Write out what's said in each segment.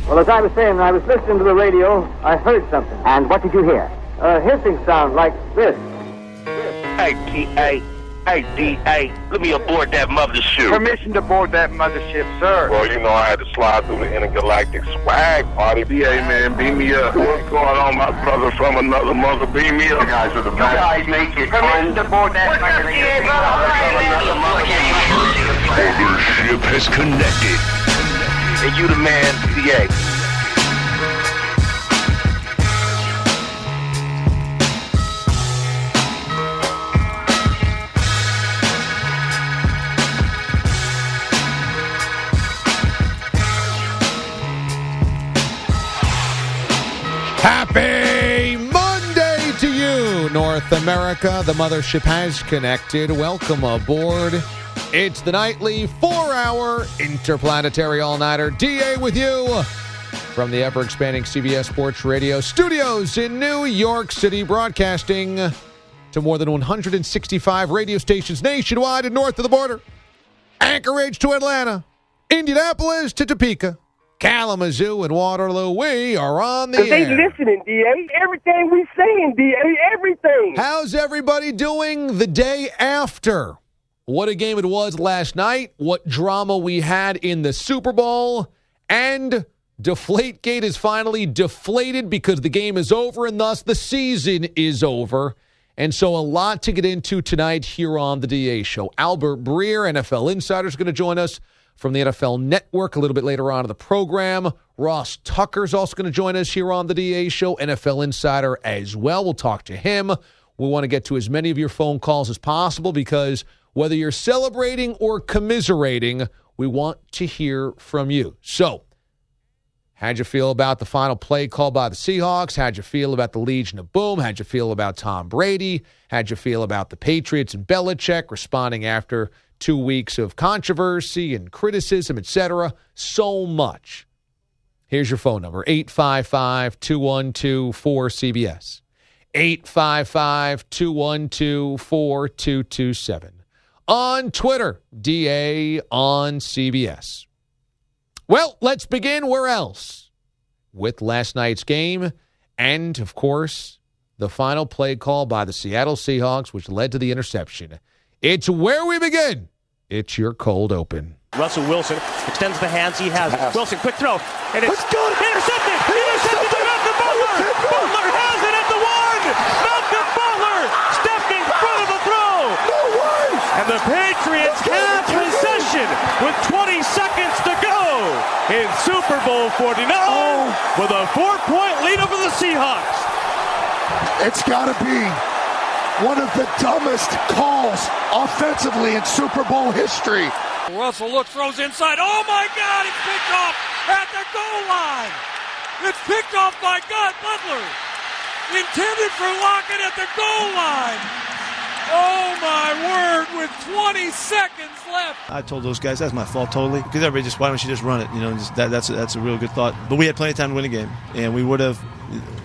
Well, as I was saying, I was listening to the radio. I heard something. And what did you hear? A hissing sound like this. Hey, T.A. Hey, D.A., let me aboard that mothership. Permission to board that mothership, sir. Well, you know I had to slide through the intergalactic swag party. D.A., man, beam me up. What's going on, my brother from another mother? Beam me up. You guys are the best. You guys make it Permission to board that mothership. Mothership has connected. And you the man, D.A. Happy Monday to you, North America. The mothership has connected. Welcome aboard. It's the nightly 4-hour interplanetary all-nighter. DA with you from the ever-expanding CBS Sports Radio studios in New York City, broadcasting to more than 165 radio stations nationwide and north of the border. Anchorage to Atlanta, Indianapolis to Topeka, Kalamazoo and Waterloo. We are on the air. They listening, D.A. Everything we saying, D.A. Everything. How's everybody doing the day after? What a game it was last night. What drama we had in the Super Bowl. And Deflategate is finally deflated because the game is over and thus the season is over. And so a lot to get into tonight here on the DA Show. Albert Breer, NFL Insider, is going to join us from the NFL Network a little bit later on in the program. Ross Tucker's also going to join us here on the DA Show, NFL Insider as well. We'll talk to him. We want to get to as many of your phone calls as possible because whether you're celebrating or commiserating, we want to hear from you. So, how'd you feel about the final play called by the Seahawks? How'd you feel about the Legion of Boom? How'd you feel about Tom Brady? How'd you feel about the Patriots and Belichick responding after 2 weeks of controversy and criticism, etc.? So much. Here's your phone number, 855-212-4CBS. 855-212-4227. On Twitter, DA on CBS. Well, let's begin where else? With last night's game and, of course, the final play call by the Seattle Seahawks, which led to the interception. It's where we begin. It's your cold open. Russell Wilson extends the hands he has. Wilson, quick throw. And it's intercepted. Intercepted by Malcolm Butler. Butler has it at the one. Malcolm Butler stepped in front of the throw. No way. And the Patriots have possession with 20 seconds to go in Super Bowl 49 with a 4-point lead over the Seahawks. It's got to be one of the dumbest calls offensively in Super Bowl history. Russell looks, throws inside. Oh, my God, it's picked off at the goal line. It's picked off by Butler. Intended for Lockett at the goal line. Oh, my word, with 20 seconds left. I told those guys that's my fault totally. Because everybody just, why don't you just run it? You know, just, that's a real good thought. But we had plenty of time to win a game. And we would have,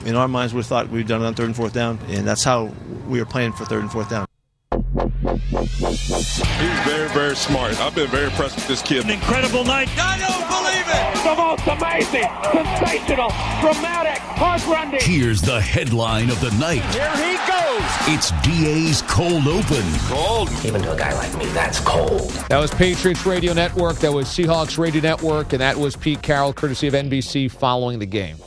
in our minds, we would have thought we'd done it on 3rd and 4th down. And that's how we were playing for 3rd and 4th down. He's very, very smart. I've been very impressed with this kid. An incredible night. I don't believe it. The most amazing, sensational, dramatic, heart-rending. Here's the headline of the night. Here he goes. It's DA's Cold Open. Cold. Even to a guy like me, that's cold. That was Patriots Radio Network. That was Seahawks Radio Network. And that was Pete Carroll, courtesy of NBC, following the game. All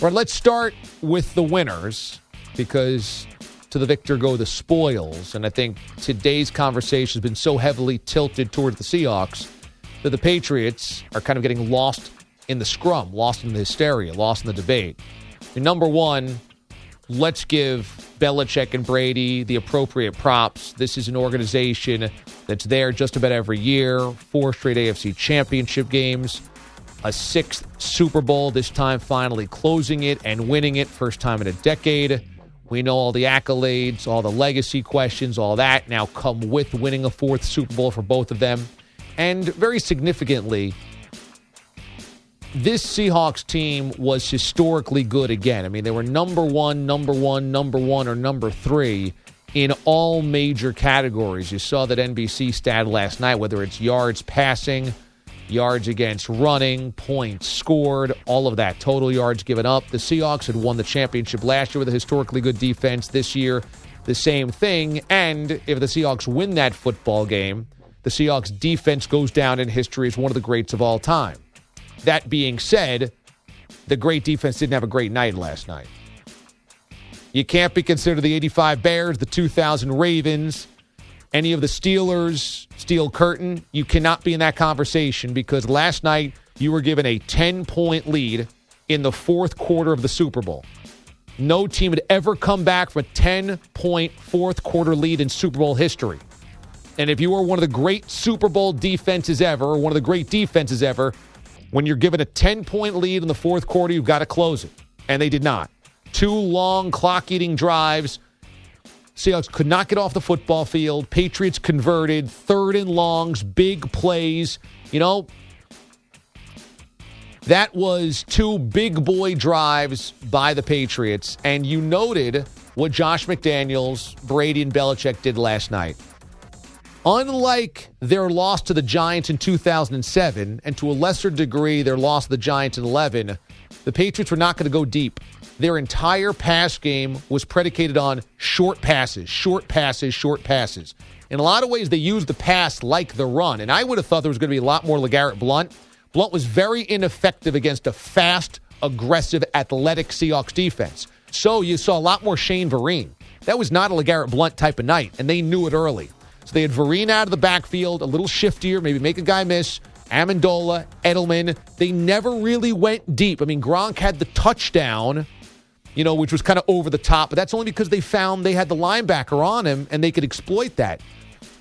right, let's start with the winners because to the victor go the spoils. And I think today's conversation has been so heavily tilted toward the Seahawks that the Patriots are kind of getting lost in the scrum, lost in the hysteria, lost in the debate. And number one, let's give Belichick and Brady the appropriate props. This is an organization that's there just about every year, 4 straight AFC championship games, a 6th Super Bowl, this time finally closing it and winning it, first time in a decade. We know all the accolades, all the legacy questions, all that now come with winning a 4th Super Bowl for both of them. And very significantly, this Seahawks team was historically good again. I mean, they were number one, or number 3 in all major categories. You saw that NBC stat last night, whether it's yards passing, yards against running, points scored, all of that. Total yards given up. The Seahawks had won the championship last year with a historically good defense. This year, the same thing. And if the Seahawks win that football game, the Seahawks defense goes down in history as one of the greats of all time. That being said, the great defense didn't have a great night last night. You can't be considered the 85 Bears, the 2000 Ravens, any of the Steelers, Steel Curtain. You cannot be in that conversation because last night you were given a 10-point lead in the fourth quarter of the Super Bowl. No team had ever come back from a 10-point fourth quarter lead in Super Bowl history. And if you are one of the great Super Bowl defenses ever, or one of the great defenses ever, when you're given a 10-point lead in the fourth quarter, you've got to close it. And they did not. 2 long clock-eating drives. Seahawks could not get off the football field. Patriots converted. 3rd and longs, big plays. You know, that was 2 big boy drives by the Patriots. And you noted what Josh McDaniels, Brady, and Belichick did last night. Unlike their loss to the Giants in 2007, and to a lesser degree their loss to the Giants in 2011, the Patriots were not going to go deep. Their entire pass game was predicated on short passes, short passes, short passes. In a lot of ways, they used the pass like the run, and I would have thought there was going to be a lot more LeGarrette Blount. Blount was very ineffective against a fast, aggressive, athletic Seahawks defense. So you saw a lot more Shane Vereen. That was not a LeGarrette Blount type of night, and they knew it early. So they had Vereen out of the backfield, a little shiftier, maybe make a guy miss. Amendola, Edelman, they never really went deep. I mean, Gronk had the touchdown, you know, which was kind of over the top, but that's only because they found they had the linebacker on him and they could exploit that.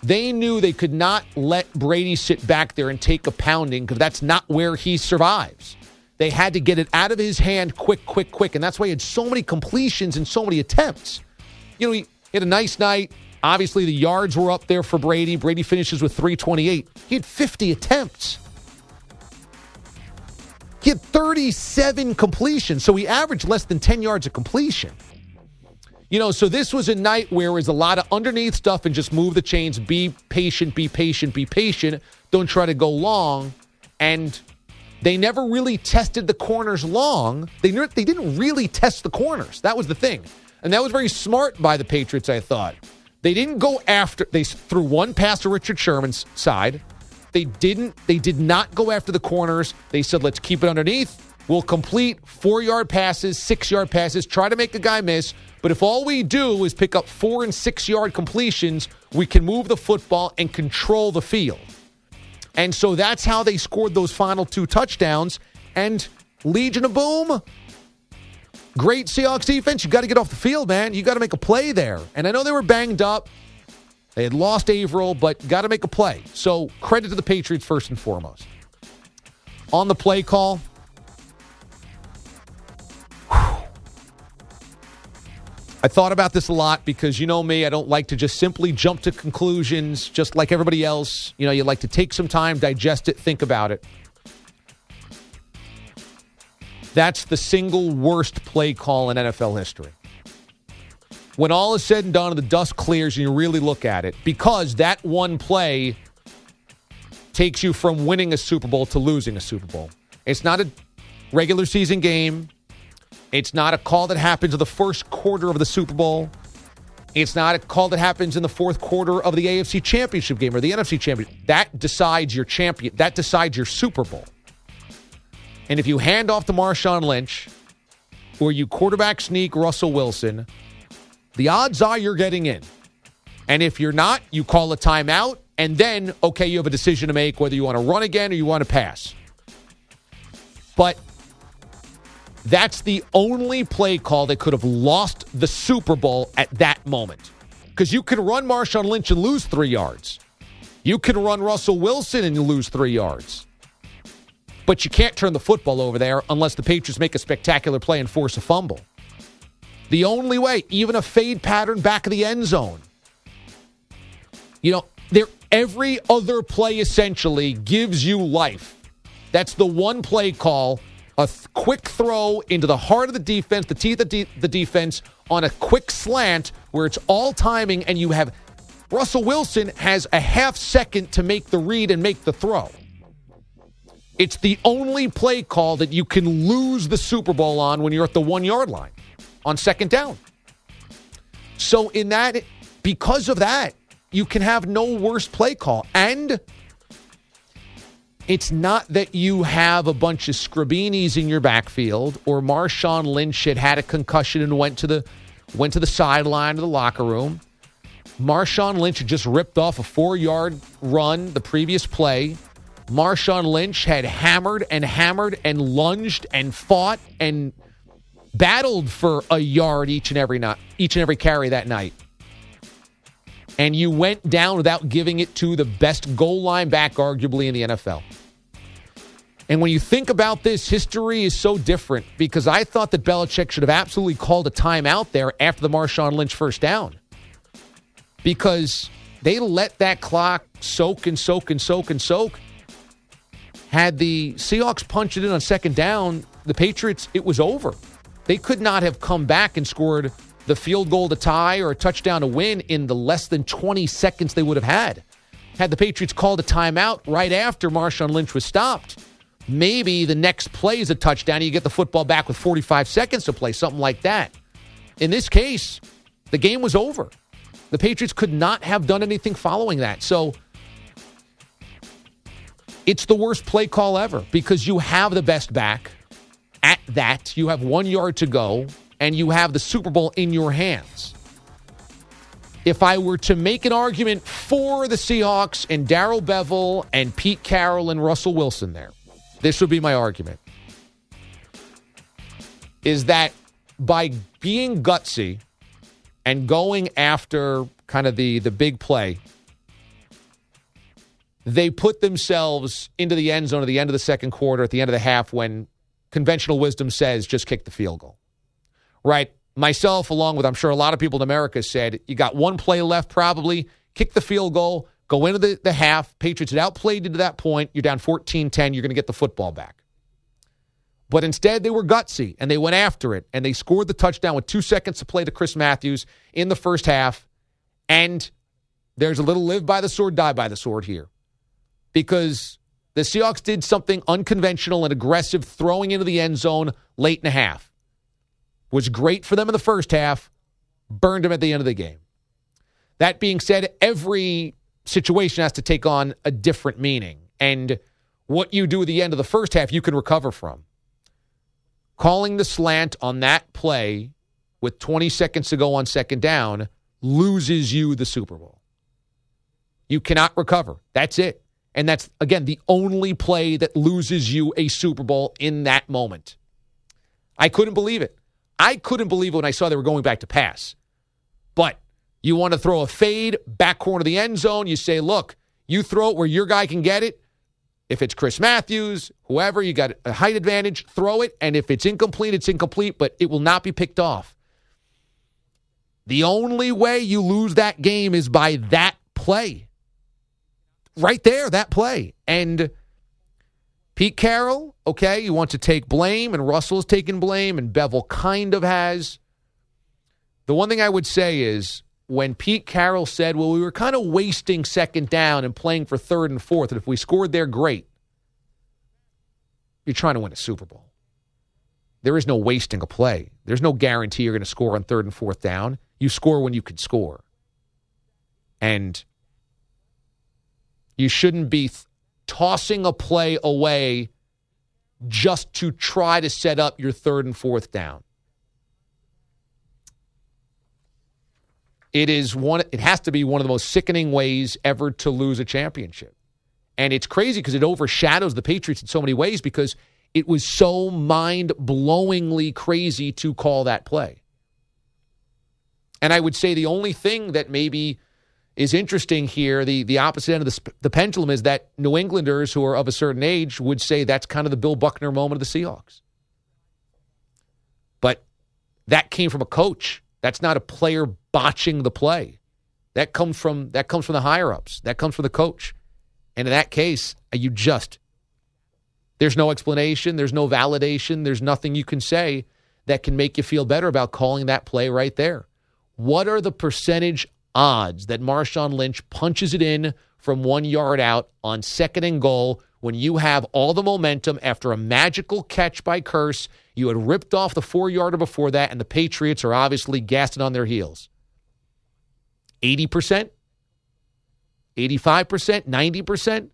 They knew they could not let Brady sit back there and take a pounding because that's not where he survives. They had to get it out of his hand quick, and that's why he had so many completions and so many attempts. You know, he had a nice night. Obviously, the yards were up there for Brady. Brady finishes with 328. He had 50 attempts. He had 37 completions, so he averaged less than 10 yards a completion. You know, so this was a night where it was a lot of underneath stuff and just move the chains, be patient, be patient, be patient. Don't try to go long. And they never really tested the corners long. They didn't really test the corners. That was the thing. And that was very smart by the Patriots, I thought. They didn't go after. They threw one pass to Richard Sherman's side. They did not go after the corners. They said, let's keep it underneath. We'll complete 4-yard passes, 6-yard passes, try to make a guy miss. But if all we do is pick up 4- and 6-yard completions, we can move the football and control the field. And so that's how they scored those final 2 touchdowns. And Legion of Boom, great Seahawks defense. You got to get off the field, man. You got to make a play there. And I know they were banged up. They had lost Averill, but got to make a play. So credit to the Patriots first and foremost. On the play call, I thought about this a lot because you know me, I don't like to just simply jump to conclusions just like everybody else. You know, you like to take some time, digest it, think about it. That's the single worst play call in NFL history. When all is said and done and the dust clears and you really look at it, because that one play takes you from winning a Super Bowl to losing a Super Bowl. It's not a regular season game. It's not a call that happens in the first quarter of the Super Bowl. It's not a call that happens in the fourth quarter of the AFC Championship game or the NFC Championship. That decides your champion. That decides your Super Bowl. And if you hand off to Marshawn Lynch or you quarterback sneak Russell Wilson, the odds are you're getting in. And if you're not, you call a timeout, and then, okay, you have a decision to make whether you want to run again or you want to pass. But that's the only play call that could have lost the Super Bowl at that moment. Because you can run Marshawn Lynch and lose 3 yards. You can run Russell Wilson and lose 3 yards. But you can't turn the football over there unless the Patriots make a spectacular play and force a fumble. The only way, even a fade pattern back of the end zone. You know, every other play essentially gives you life. That's the one play call, a quick throw into the heart of the defense, the teeth of the defense, on a quick slant where it's all timing and you have Russell Wilson has a half second to make the read and make the throw. It's the only play call that you can lose the Super Bowl on when you're at the 1-yard line on second down. So because of that, you can have no worse play call. And it's not that you have a bunch of Scribinis in your backfield or Marshawn Lynch had a concussion and went to the sideline of the locker room. Marshawn Lynch had just ripped off a 4-yard run the previous play. Marshawn Lynch had hammered and lunged and fought and battled for a yard each and every carry that night. And you went down without giving it to the best goal line back, arguably, in the NFL. And when you think about this, history is so different because I thought that Belichick should have absolutely called a timeout there after the Marshawn Lynch first down. Because they let that clock soak and soak and soak and soak. Had the Seahawks punched it in on second down, the Patriots, it was over. They could not have come back and scored the field goal to tie or a touchdown to win in the less than 20 seconds they would have had. Had the Patriots called a timeout right after Marshawn Lynch was stopped, maybe the next play is a touchdown and you get the football back with 45 seconds to play, something like that. In this case, the game was over. The Patriots could not have done anything following that. So it's the worst play call ever because you have the best back. At that, you have 1 yard to go, and you have the Super Bowl in your hands. If I were to make an argument for the Seahawks and Darrell Bevell and Pete Carroll and Russell Wilson there, this would be my argument, is that by being gutsy and going after kind of the big play, they put themselves into the end zone at the end of the second quarter, at the end of the half, when conventional wisdom says just kick the field goal. Right? Myself, along with I'm sure a lot of people in America, said you got one play left probably, kick the field goal, go into the half. Patriots had outplayed you to that point. You're down 14-10. You're going to get the football back. But instead, they were gutsy, and they went after it, and they scored the touchdown with 2 seconds to play to Chris Matthews in the first half. And there's a little live by the sword, die by the sword here. Because the Seahawks did something unconventional and aggressive, throwing into the end zone late in the half. Was great for them in the first half, burned them at the end of the game. That being said, every situation has to take on a different meaning. And what you do at the end of the first half, you can recover from. Calling the slant on that play with 20 seconds to go on second down loses you the Super Bowl. You cannot recover. That's it. And that's, again, the only play that loses you a Super Bowl in that moment. I couldn't believe it. I couldn't believe it when I saw they were going back to pass. But you want to throw a fade, back corner of the end zone. You say, look, you throw it where your guy can get it. If it's Chris Matthews, whoever, you got a height advantage, throw it. And if it's incomplete, it's incomplete, but it will not be picked off. The only way you lose that game is by that play. Right there, that play. And Pete Carroll, okay, you want to take blame, and Russell's taking blame, and Bevell kind of has. The one thing I would say is when Pete Carroll said, well, we were kind of wasting second down and playing for third and fourth, and if we scored there, great. You're trying to win a Super Bowl. There is no wasting a play. There's no guarantee you're going to score on third and fourth down. You score when you can score. And you shouldn't be tossing a play away just to try to set up your third and fourth down. It has to be one of the most sickening ways ever to lose a championship. And it's crazy because it overshadows the Patriots in so many ways because it was so mind-blowingly crazy to call that play. And I would say the only thing that maybe is interesting here, the opposite end of the pendulum, is that New Englanders who are of a certain age would say that's kind of the Bill Buckner moment of the Seahawks. But that came from a coach. That's not a player botching the play. That comes from the higher-ups. That comes from the coach. And in that case, there's no explanation, there's no validation, there's nothing you can say that can make you feel better about calling that play right there. What are the percentage odds that Marshawn Lynch punches it in from 1 yard out on second and goal when you have all the momentum after a magical catch by Curse. You had ripped off the 4-yarder before that, and the Patriots are obviously gassing on their heels. 80%? 85%? 90%?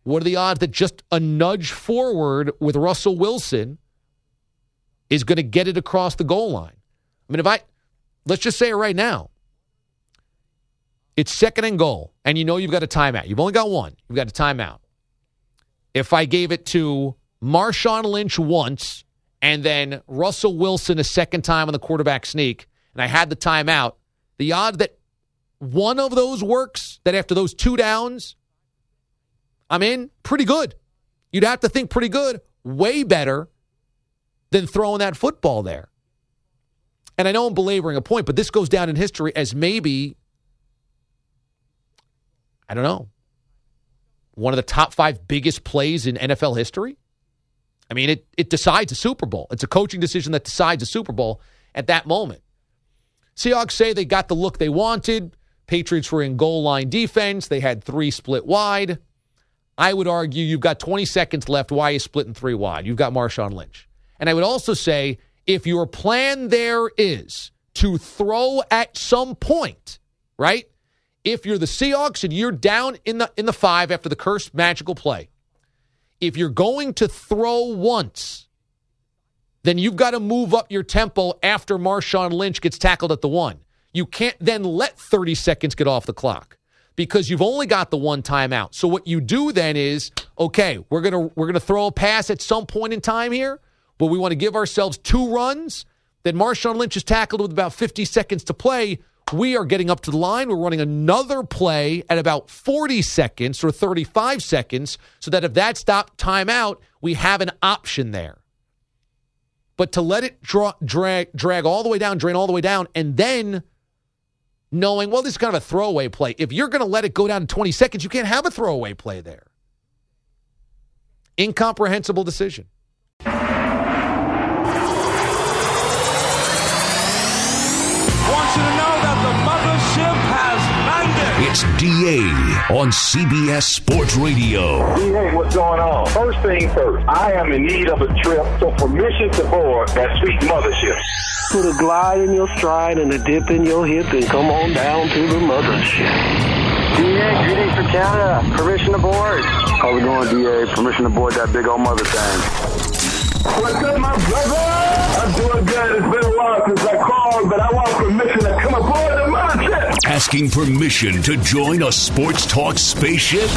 What are the odds that just a nudge forward with Russell Wilson is going to get it across the goal line? I mean, let's just say it right now. It's second and goal, and you know you've got a timeout. You've only got one. You've got a timeout. If I gave it to Marshawn Lynch once and then Russell Wilson a second time on the quarterback sneak, and I had the timeout, the odds that one of those works, that after those 2 downs, I'm in, pretty good. You'd have to think pretty good, way better than throwing that football there. And I know I'm belaboring a point, but this goes down in history as maybe, I don't know, one of the top 5 biggest plays in NFL history. I mean, it decides a Super Bowl. It's a coaching decision that decides a Super Bowl at that moment. Seahawks say they got the look they wanted. Patriots were in goal line defense. They had 3 split wide. I would argue you've got 20 seconds left. Why are you splitting 3 wide? You've got Marshawn Lynch. And I would also say if your plan there is to throw at some point, right? If you're the Seahawks and you're down in the 5 after the cursed magical play, if you're going to throw once, then you've got to move up your tempo after Marshawn Lynch gets tackled at the 1. You can't then let 30 seconds get off the clock because you've only got the 1 timeout. So what you do then is, okay, we're gonna throw a pass at some point in time here, but we want to give ourselves 2 runs. Then Marshawn Lynch is tackled with about 50 seconds to play. We are getting up to the line. We're running another play at about 40 seconds or 35 seconds so that if that stop timeout, we have an option there. But to let it drag all the way down, drain all the way down, and then knowing, well, this is kind of a throwaway play. If you're going to let it go down to 20 seconds, you can't have a throwaway play there. Incomprehensible decision. It's DA on CBS Sports Radio. Hey, what's going on? First thing first, I am in need of a trip, so permission to board that sweet mothership. Put a glide in your stride and a dip in your hip and come on down to the mothership. DA, greetings from Canada. Permission to board. How's it going, DA? Permission to board that big old mother thing. What's up, my brother? I'm doing good. It's been a while since I called, but I want permission to come aboard the mothership. Asking permission to join a sports talk spaceship?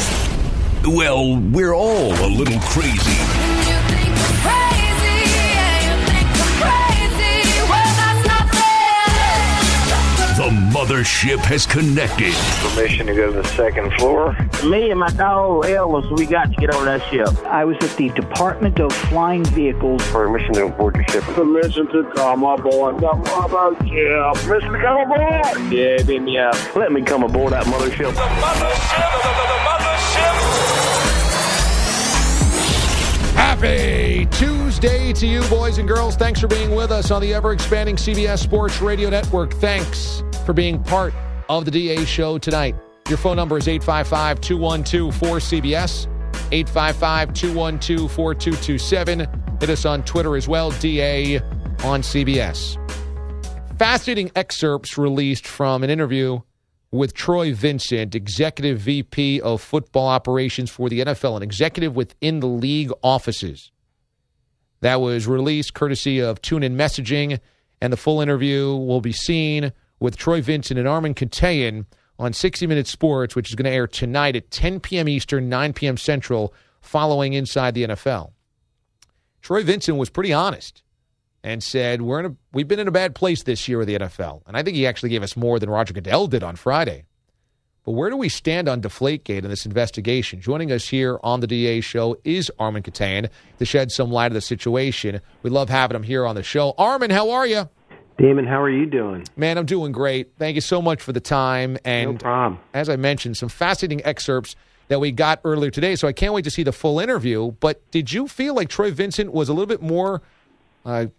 Well, we're all a little crazy. The mothership has connected. Permission to go to the second floor. Me and my dog Elvis, we got to get over that ship. I was at the Department of Flying Vehicles. Permission to board your ship. Permission to come aboard the mothership. Permission to come aboard. Yeah, beam me up. Let me come aboard that mothership. The mothership. Happy Tuesday to you, boys and girls. Thanks for being with us on the ever-expanding CBS Sports Radio Network. Thanks for being part of the DA show tonight. Your phone number is 855-212-4CBS, 855-212-4227. Hit us on Twitter as well, DA on CBS. Fascinating excerpts released from an interview with Troy Vincent, Executive VP of Football Operations for the NFL, an executive within the league offices. That was released courtesy of TuneIn Messaging, and the full interview will be seen with Troy Vincent and Armen Keteyian on 60 Minutes Sports, which is going to air tonight at 10 p.m. Eastern, 9 p.m. Central, following Inside the NFL. Troy Vincent was pretty honest and said, we've been in a bad place this year with the NFL. And I think he actually gave us more than Roger Goodell did on Friday. But where do we stand on Deflategate in this investigation? Joining us here on the DA show is Armen Keteyian to shed some light of the situation. We love having him here on the show. Armen, how are you? Damon, how are you doing? Man, I'm doing great. Thank you so much for the time. And no problem. As I mentioned, some fascinating excerpts that we got earlier today, so I can't wait to see the full interview. But did you feel like Troy Vincent was a little bit more kind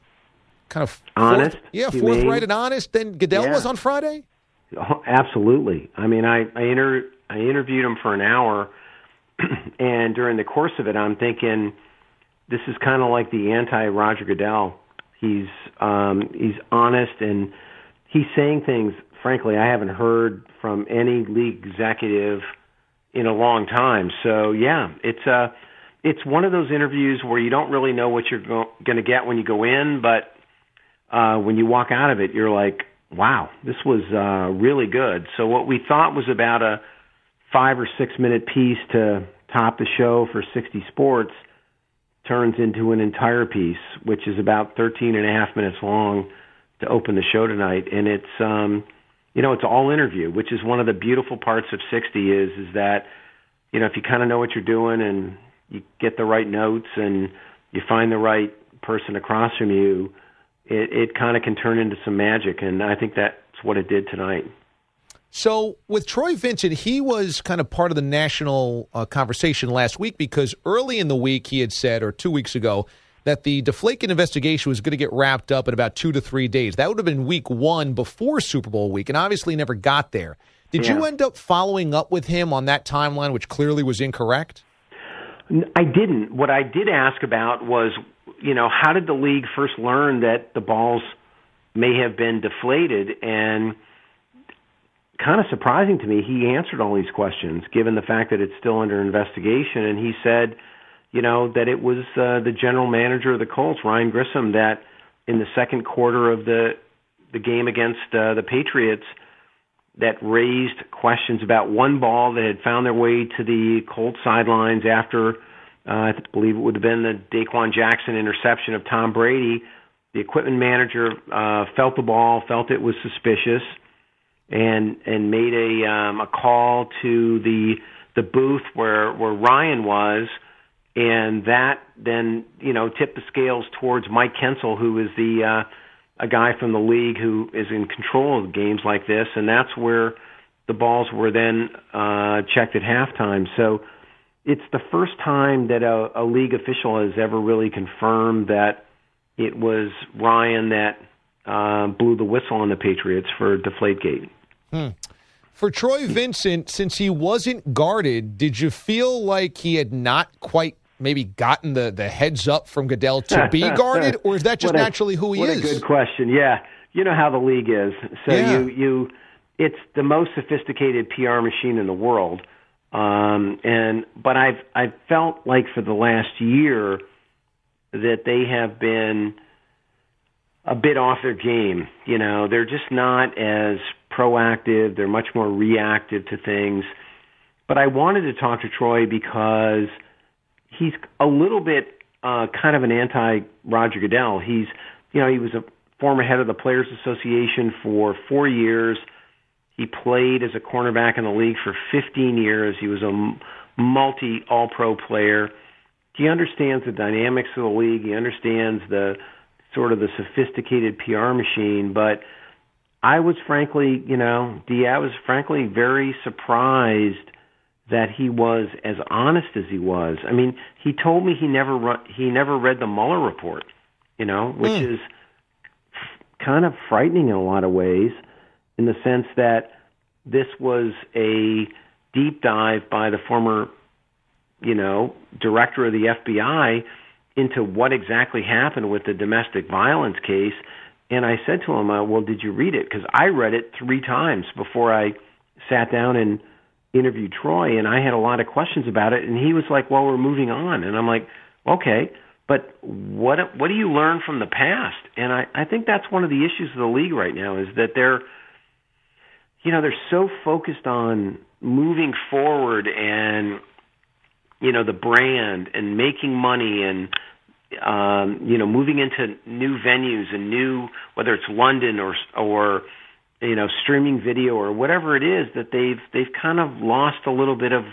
of honest? Forthright and honest than Goodell was on Friday? Oh, absolutely. I mean, I interviewed him for an hour, And during the course of it, I'm thinking this is kind of like the anti-Roger Goodell. He's honest, and he's saying things, frankly, I haven't heard from any league executive in a long time. So, yeah, it's one of those interviews where you don't really know what you're going to get when you go in, but when you walk out of it, you're like, wow, this was really good. So what we thought was about a 5 or 6 minute piece to top the show for 60 Sports turns into an entire piece, which is about 13 and a half minutes long to open the show tonight. And it's, it's all interview, which is one of the beautiful parts of 60 is that, if you kind of know what you're doing and you get the right notes and you find the right person across from you, it kind of can turn into some magic. And I think that's what it did tonight. So with Troy Vincent, he was kind of part of the national conversation last week because early in the week he had said, or 2 weeks ago, that the Deflategate investigation was going to get wrapped up in about 2 to 3 days. That would have been week 1 before Super Bowl week, and obviously never got there. Did you end up following up with him on that timeline, which clearly was incorrect? I didn't. What I did ask about was, how did the league first learn that the balls may have been deflated? And kind of surprising to me, he answered all these questions, given the fact that it's still under investigation. And he said, that it was the general manager of the Colts, Ryan Grissom, that in the second quarter of the game against the Patriots, that raised questions about one ball that had found their way to the Colts sidelines after, I believe it would have been the Daquan Jackson interception of Tom Brady. The equipment manager felt the ball, felt it was suspicious, and made a call to the booth where Ryan was, and that then tipped the scales towards Mike Kensel, who is a guy from the league who is in control of games like this, and that's where the balls were then checked at halftime. So it's the first time that a league official has ever really confirmed that it was Ryan that blew the whistle on the Patriots for Deflategate. For Troy Vincent, since he wasn't guarded, did you feel like he had not quite maybe gotten the heads up from Goodell to be guarded, or is that just naturally who he is? What a good question. Yeah, you know how the league is. So it's the most sophisticated PR machine in the world. But I've felt like for the last year that they have been a bit off their game. They're just not as proactive. They're much more reactive to things. But I wanted to talk to Troy because he's a little bit kind of an anti-Roger Goodell. He was a former head of the Players Association for 4 years. He played as a cornerback in the league for 15 years. He was a multi-all-pro player. He understands the dynamics of the league. He understands the sort of the sophisticated PR machine. But I was frankly, very surprised that he was as honest as he was. I mean, he told me he never read the Mueller report, which is kind of frightening in a lot of ways, in the sense that this was a deep dive by the former, director of the FBI into what exactly happened with the domestic violence case. And I said to him, well, did you read it? Because I read it 3 times before I sat down and interviewed Troy, and I had a lot of questions about it. And he was like, well, we're moving on. And I'm like, okay, but what do you learn from the past? And I think that's one of the issues of the league right now, is that they're so focused on moving forward and, the brand and making money and, moving into new venues and new, whether it's London or streaming video or whatever it is, that they've kind of lost a little bit of,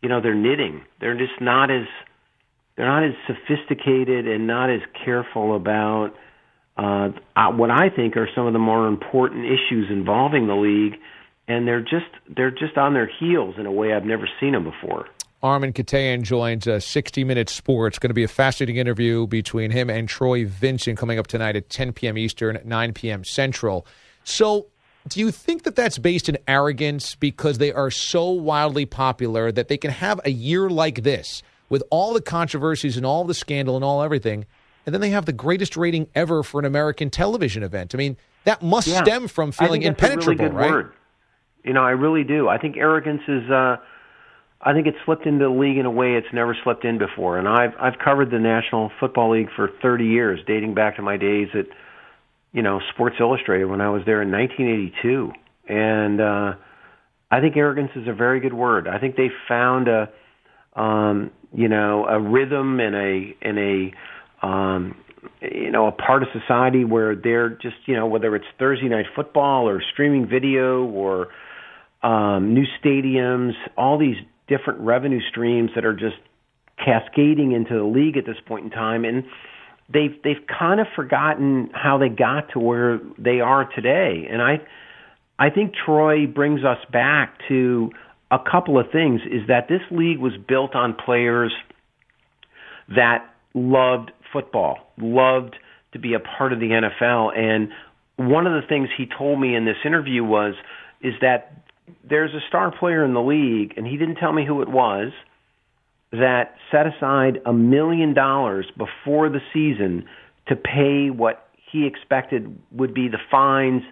their knitting. They're just not as sophisticated and not as careful about what I think are some of the more important issues involving the league, and they're just on their heels in a way I've never seen them before. Armen Keteyian joins 60 Minutes Sports. Going to be a fascinating interview between him and Troy Vincent coming up tonight at 10 p.m. Eastern, 9 p.m. Central. So Do you think that that's based in arrogance because they are so wildly popular that they can have a year like this with all the controversies and all the scandal and all everything, and then they have the greatest rating ever for an American television event? I mean, that must stem from feeling impenetrable, a really good right? Word. I really do. I think arrogance is. I think it's slipped into the league in a way it's never slipped in before. And I've covered the National Football League for 30 years, dating back to my days at Sports Illustrated when I was there in 1982. And I think arrogance is a very good word. I think they found a rhythm and a part of society where they're just, whether it's Thursday Night Football or streaming video or new stadiums, all these different revenue streams that are just cascading into the league at this point in time, and they've kind of forgotten how they got to where they are today. And I think Troy brings us back to a couple of things, is that this league was built on players that loved football, loved to be a part of the NFL. And one of the things he told me in this interview is that there's a star player in the league, and he didn't tell me who it was, that set aside $1 million before the season to pay what he expected would be the fines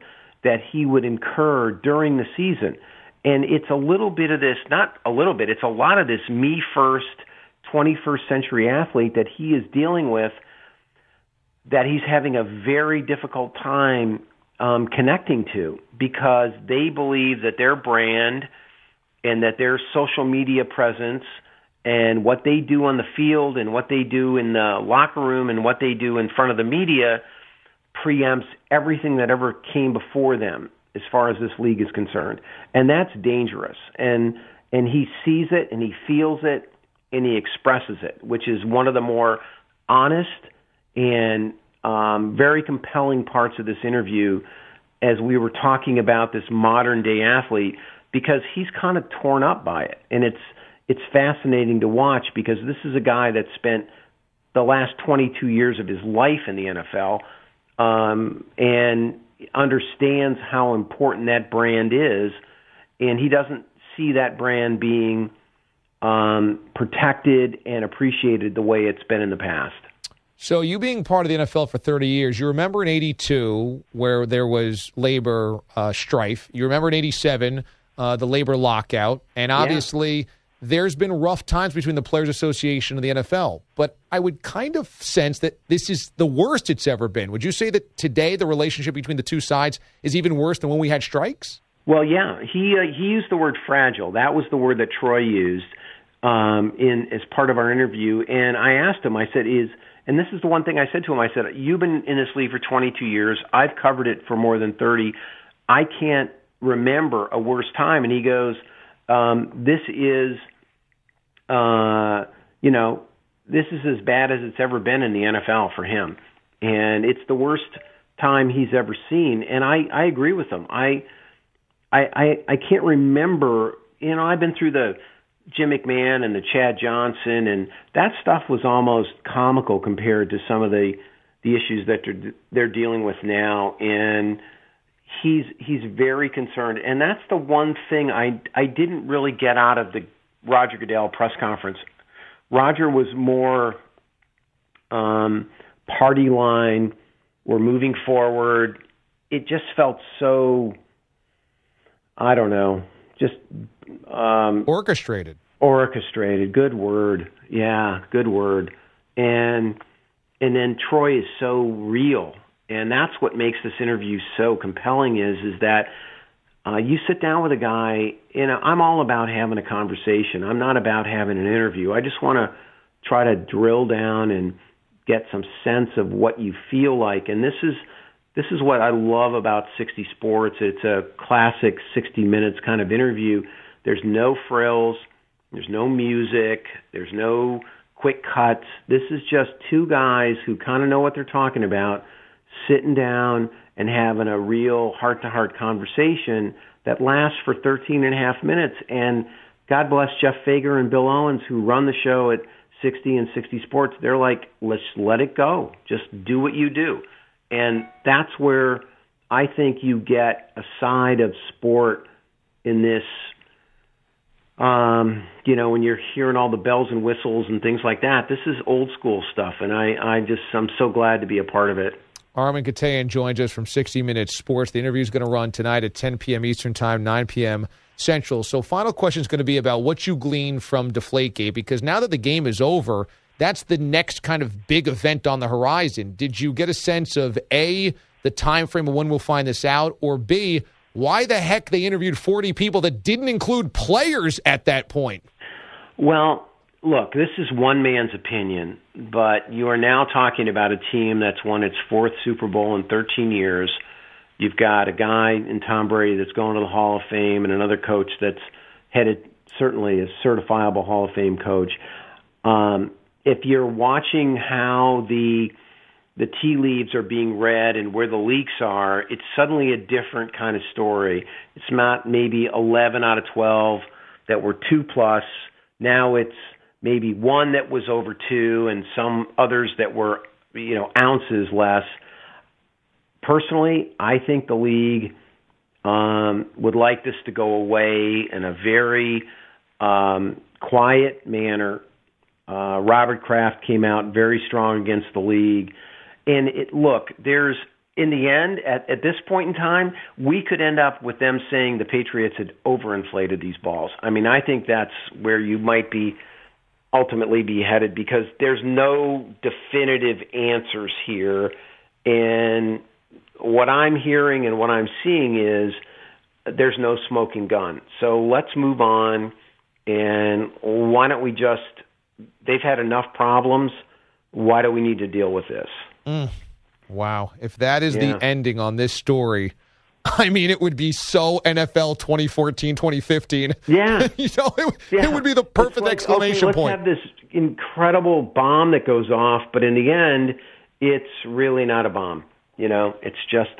that he would incur during the season. And it's a little bit of this, not a little bit, it's a lot of this me first 21st century athlete that he is dealing with, that he's having a very difficult time connecting to, because they believe that their brand and that their social media presence and what they do on the field and what they do in the locker room and what they do in front of the media preempts everything that ever came before them as far as this league is concerned. And that's dangerous. And he sees it and he feels it and he expresses it, which is one of the more honest and very compelling parts of this interview as we were talking about this modern day athlete, because he's kind of torn up by it. And it's fascinating to watch, because this is a guy that spent the last 22 years of his life in the NFL and understands how important that brand is, and he doesn't see that brand being protected and appreciated the way it's been in the past. So you being part of the NFL for 30 years, you remember in 82 where there was labor strife. You remember in 87 the labor lockout. And obviously there's been rough times between the Players Association and the NFL. But I would kind of sense that this is the worst it's ever been. Would you say that today the relationship between the two sides is even worse than when we had strikes? Well, yeah. He used the word fragile. That was the word that Troy used as part of our interview. And I asked him, I said, and this is the one thing I said to him. I said, you've been in this league for 22 years. I've covered it for more than 30. I can't remember a worse time. And he goes, this is as bad as it's ever been in the NFL for him. And it's the worst time he's ever seen. And I agree with him. I can't remember, I've been through the Jim McMahon and the Chad Johnson, and that stuff was almost comical compared to some of the issues that they're dealing with now. And he's very concerned, and that's the one thing I didn't really get out of the Roger Goodell press conference. Roger was more party line, we're moving forward. It just felt so, I don't know, just orchestrated. Good word. Yeah, good word. And then Troy is so real, and that's what makes this interview so compelling. Is that you sit down with a guy. I'm all about having a conversation. I'm not about having an interview. I just want to try to drill down and get some sense of what you feel like. And this is what I love about 60 Sports. It's a classic 60 Minutes kind of interview. There's no frills. There's no music. There's no quick cuts. This is just two guys who kind of know what they're talking about, sitting down and having a real heart-to-heart conversation that lasts for 13 and a half minutes. And God bless Jeff Fager and Bill Owens, who run the show at 60 and 60 Sports. They're like, let's let it go. Just do what you do. And that's where I think you get a side of sport in this, when you're hearing all the bells and whistles and things like that. This is old school stuff, and I'm so glad to be a part of it. Armen Keteyian joins us from 60 Minutes Sports. The interview is going to run tonight at 10 p.m. Eastern Time, 9 p.m. Central. So final question is going to be about what you glean from Deflategate, because now that the game is over, that's the next kind of big event on the horizon. Did you get a sense of, A, the time frame of when we'll find this out, or B, why the heck they interviewed 40 people that didn't include players at that point? Well, look, this is one man's opinion, but you are now talking about a team that's won its fourth Super Bowl in 13 years. You've got a guy in Tom Brady that's going to the Hall of Fame and another coach that's headed certainly a certifiable Hall of Fame coach. If you're watching how the tea leaves are being read and where the leaks are, it's suddenly a different kind of story. It's not maybe 11 out of 12 that were 2+. Now it's maybe one that was over 2 and some others that were, ounces less. Personally, I think the league would like this to go away in a very quiet manner. Robert Kraft came out very strong against the league. And in the end, at this point in time, we could end up with them saying the Patriots had overinflated these balls. I mean, I think that's where you might ultimately be headed, because there's no definitive answers here. And what I'm hearing and what I'm seeing is there's no smoking gun. So let's move on. And why don't we they've had enough problems. Why do we need to deal with this? Wow. If that is the ending on this story, I mean, it would be so NFL 2014, 2015. Yeah. It would be the perfect exclamation point. Let's have this incredible bomb that goes off, but in the end, it's really not a bomb. It's just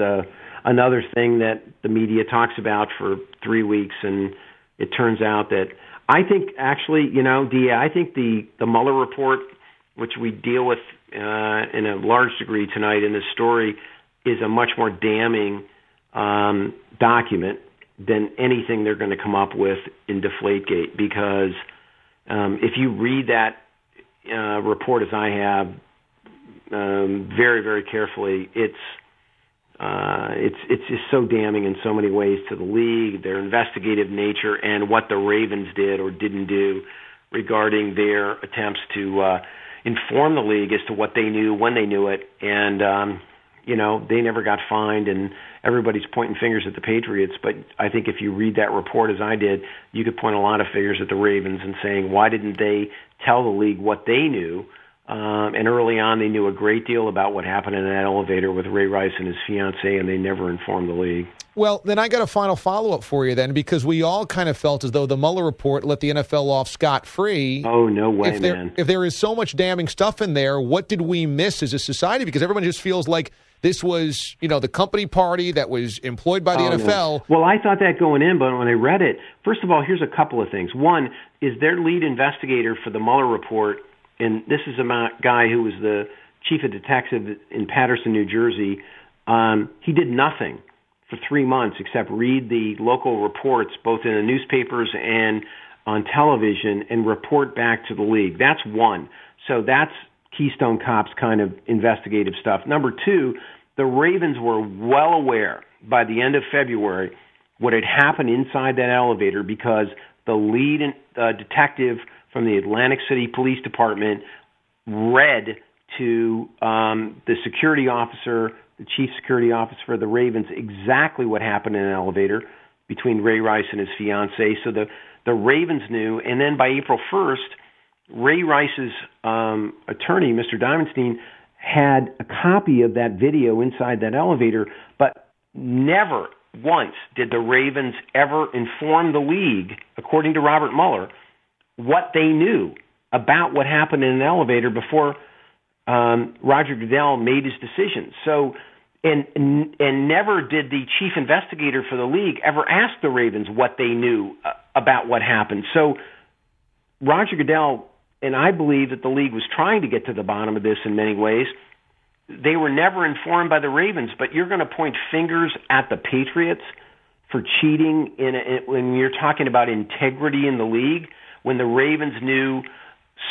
another thing that the media talks about for 3 weeks, and it turns out that I think actually, I think the Mueller report, which we deal with in a large degree tonight in this story, is a much more damning document than anything they're going to come up with in Deflategate. Because if you read that report as I have very, very carefully, it's just so damning in so many ways to the league, their investigative nature, and what the Ravens did or didn't do regarding their attempts to inform the league as to what they knew when they knew it. And, they never got fined, and everybody's pointing fingers at the Patriots. But I think if you read that report as I did, you could point a lot of fingers at the Ravens and saying, why didn't they tell the league what they knew? And early on, they knew a great deal about what happened in that elevator with Ray Rice and his fiancée, and they never informed the league. Well, then I got a final follow-up for you then, because we all kind of felt as though the Mueller report let the NFL off scot-free. Oh, no way, man. If there is so much damning stuff in there, what did we miss as a society? Because everyone just feels like this was, the company party that was employed by the NFL. No. Well, I thought that going in, but when I read it, first of all, here's a couple of things. One is their lead investigator for the Mueller report, and this is a guy who was the chief of detective in Paterson, New Jersey. He did nothing for 3 months except read the local reports, both in the newspapers and on television, and report back to the league. That's one. So that's Keystone Cops kind of investigative stuff. Number two, the Ravens were well aware by the end of February what had happened inside that elevator, because the lead detective from the Atlantic City Police Department read to the security officer, the chief security officer for the Ravens, exactly what happened in an elevator between Ray Rice and his fiancée. So the Ravens knew. And then by April 1st, Ray Rice's attorney, Mr. Diamondstein, had a copy of that video inside that elevator, but never once did the Ravens ever inform the league, according to Robert Mueller, what they knew about what happened in an elevator before Roger Goodell made his decision. So, and never did the chief investigator for the league ever ask the Ravens what they knew about what happened. So Roger Goodell, and I believe that the league was trying to get to the bottom of this in many ways, they were never informed by the Ravens, but you're going to point fingers at the Patriots for cheating when you're talking about integrity in the league, when the Ravens knew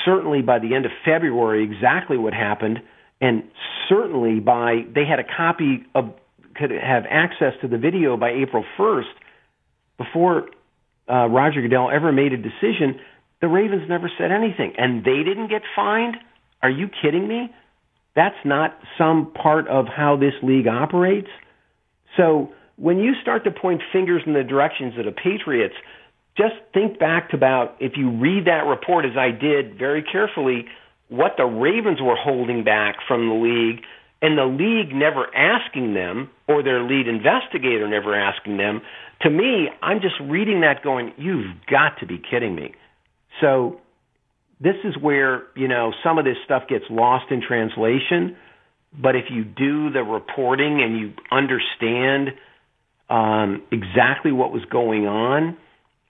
certainly by the end of February exactly what happened, and certainly they had a copy could have access to the video by April 1st before Roger Goodell ever made a decision. The Ravens never said anything, and they didn't get fined? Are you kidding me? That's not some part of how this league operates. So when you start to point fingers in the directions of the Patriots, just think back to about, if you read that report as I did very carefully, what the Ravens were holding back from the league, and the league never asking them, or their lead investigator never asking them. To me, I'm just reading that going, you've got to be kidding me. So this is where, some of this stuff gets lost in translation. But if you do the reporting and you understand exactly what was going on,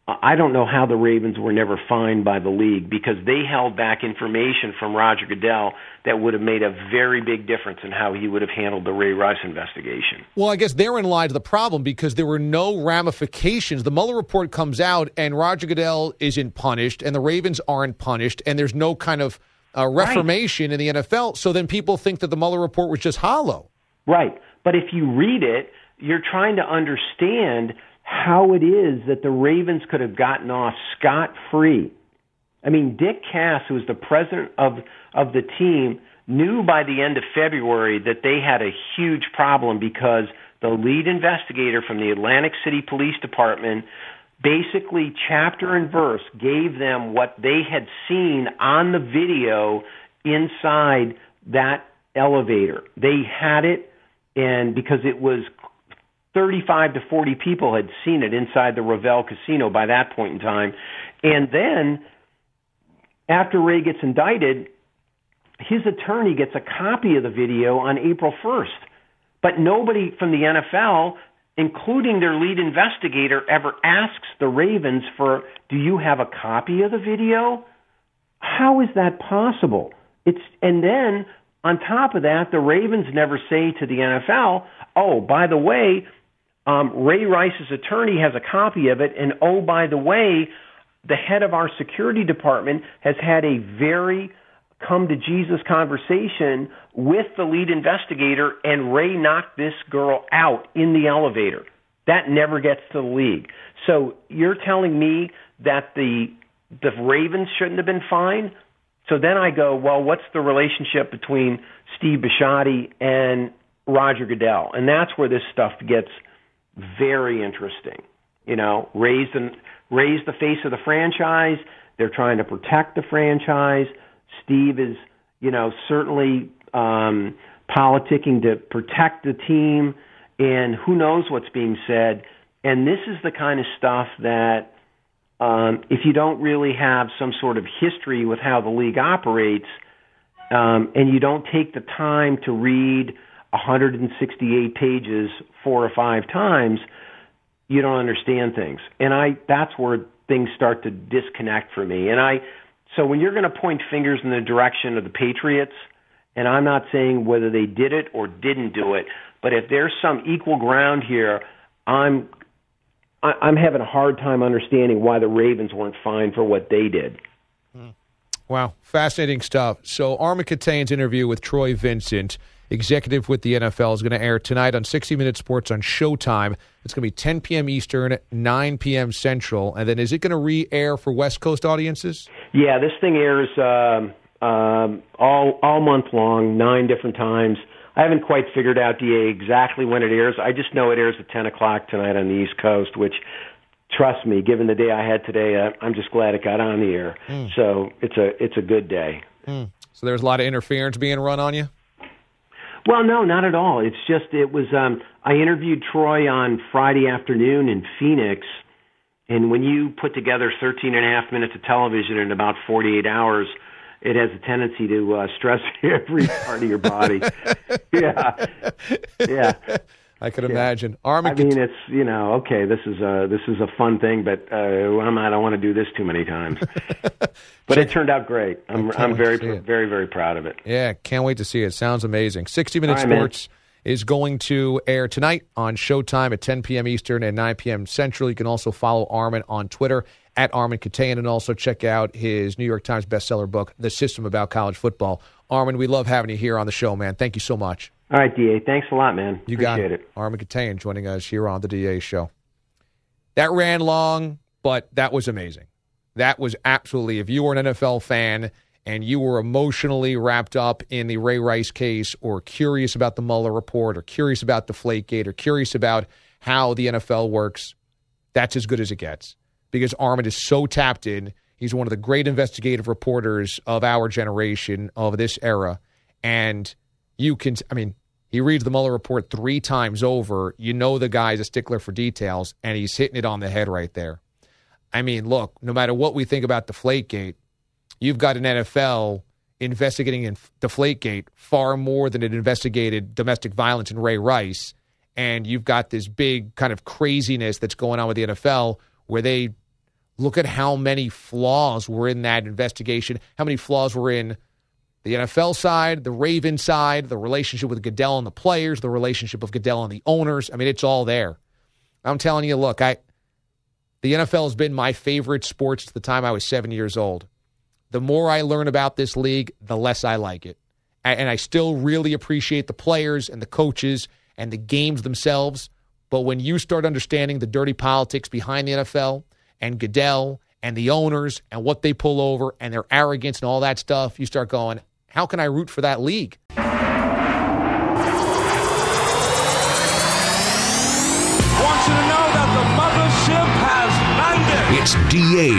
I don't know how the Ravens were never fined by the league, because they held back information from Roger Goodell that would have made a very big difference in how he would have handled the Ray Rice investigation. Well, I guess therein lies the problem, because there were no ramifications. The Mueller report comes out, and Roger Goodell isn't punished, and the Ravens aren't punished, and there's no kind of reformation in the NFL. So then people think that the Mueller report was just hollow. Right. But if you read it, you're trying to understand how it is that the Ravens could have gotten off scot-free. I mean, Dick Cass, who was the president of the team, knew by the end of February that they had a huge problem, because the lead investigator from the Atlantic City Police Department basically chapter and verse gave them what they had seen on the video inside that elevator. They had it, and because it was 35 to 40 people had seen it inside the Ravel Casino by that point in time. And then, after Ray gets indicted, his attorney gets a copy of the video on April 1st. But nobody from the NFL, including their lead investigator, ever asks the Ravens for, do you have a copy of the video? How is that possible? And then, on top of that, the Ravens never say to the NFL, oh, by the way, Ray Rice's attorney has a copy of it, and oh, by the way, the head of our security department has had a very come-to-Jesus conversation with the lead investigator, and Ray knocked this girl out in the elevator. That never gets to the league. So you're telling me that the Ravens shouldn't have been fined? So then I go, well, what's the relationship between Steve Bisciotti and Roger Goodell? And that's where this stuff gets very interesting. Raise the face of the franchise. They're trying to protect the franchise. Steve is, certainly politicking to protect the team, and who knows what's being said. And this is the kind of stuff that, if you don't really have some sort of history with how the league operates, and you don't take the time to read 168 pages 4 or 5 times, you don't understand things. And that's where things start to disconnect for me. So when you're going to point fingers in the direction of the Patriots, and I'm not saying whether they did it or didn't do it, but if there's some equal ground here, I'm having a hard time understanding why the Ravens weren't fined for what they did. Wow, fascinating stuff. So Armen Keteyian's interview with Troy Vincent, executive with the NFL, is going to air tonight on 60 Minutes Sports on Showtime. It's going to be 10 p.m. Eastern, 9 p.m. Central. And then is it going to re-air for West Coast audiences? Yeah, this thing airs all month long, 9 different times. I haven't quite figured out, DA, exactly when it airs. I just know it airs at 10 o'clock tonight on the East Coast, which, trust me, given the day I had today, I'm just glad it got on the air. So it's a good day. So there's a lot of interference being run on you? Well, no, not at all. It's just I interviewed Troy on Friday afternoon in Phoenix, and when you put together 13 and a half minutes of television in about 48 hours, it has a tendency to stress every part of your body. Yeah. I could imagine. Armen, it's okay. This is a fun thing, but I don't want to do this too many times. But it turned out great. I'm very, very, very proud of it. Yeah, can't wait to see it. Sounds amazing. 60 Minutes Sports is going to air tonight on Showtime at 10 p.m. Eastern and 9 p.m. Central. You can also follow Armen on Twitter at Armen Keteyian, and also check out his New York Times bestseller book, The System About College Football. Armen, we love having you here on the show, man. Thank you so much. All right, DA. Thanks a lot, man. You Appreciate got it. Armen Keteyian joining us here on the DA show. That ran long, but that was amazing. That was absolutely, if you were an NFL fan and you were emotionally wrapped up in the Ray Rice case, or curious about the Mueller report, or curious about Deflategate, or curious about how the NFL works, that's as good as it gets. Because Armen is so tapped in. He's one of the great investigative reporters of our generation, of this era. And he reads the Mueller report 3 times over. You know the guy's a stickler for details, and he's hitting it on the head right there. I mean, look, no matter what we think about Deflategate, you've got an NFL investigating in Deflategate far more than it investigated domestic violence in Ray Rice. And you've got this big kind of craziness that's going on with the NFL where they look at how many flaws were in that investigation, how many flaws were in the NFL side, the Ravens side, the relationship with Goodell and the players, the relationship of Goodell and the owners. I mean, it's all there. I'm telling you, look, the NFL has been my favorite sport since the time I was 7 years old. The more I learn about this league, the less I like it. And I still really appreciate the players and the coaches and the games themselves. But when you start understanding the dirty politics behind the NFL and Goodell and the owners and what they pull over and their arrogance and all that stuff, you start going, how can I root for that league? Want you to know that the mothership has landed. It's DA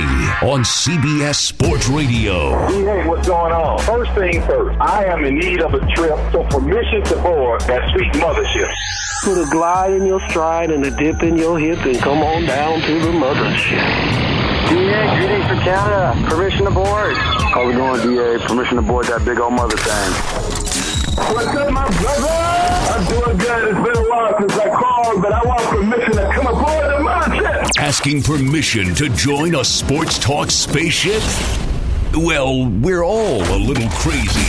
on CBS Sports Radio. DA, what's going on? First thing first, I am in need of a trip, so permission to board that sweet mothership. Put a glide in your stride and a dip in your hip and come on down to the mothership. DA, greetings from Canada. Permission to board. How's it going, DA? Permission to board that big old mother thing. What's up, my brother? I'm doing good. It's been a while since I called, but I want permission to come aboard the mothership. Asking permission to join a sports talk spaceship? Well, we're all a little crazy.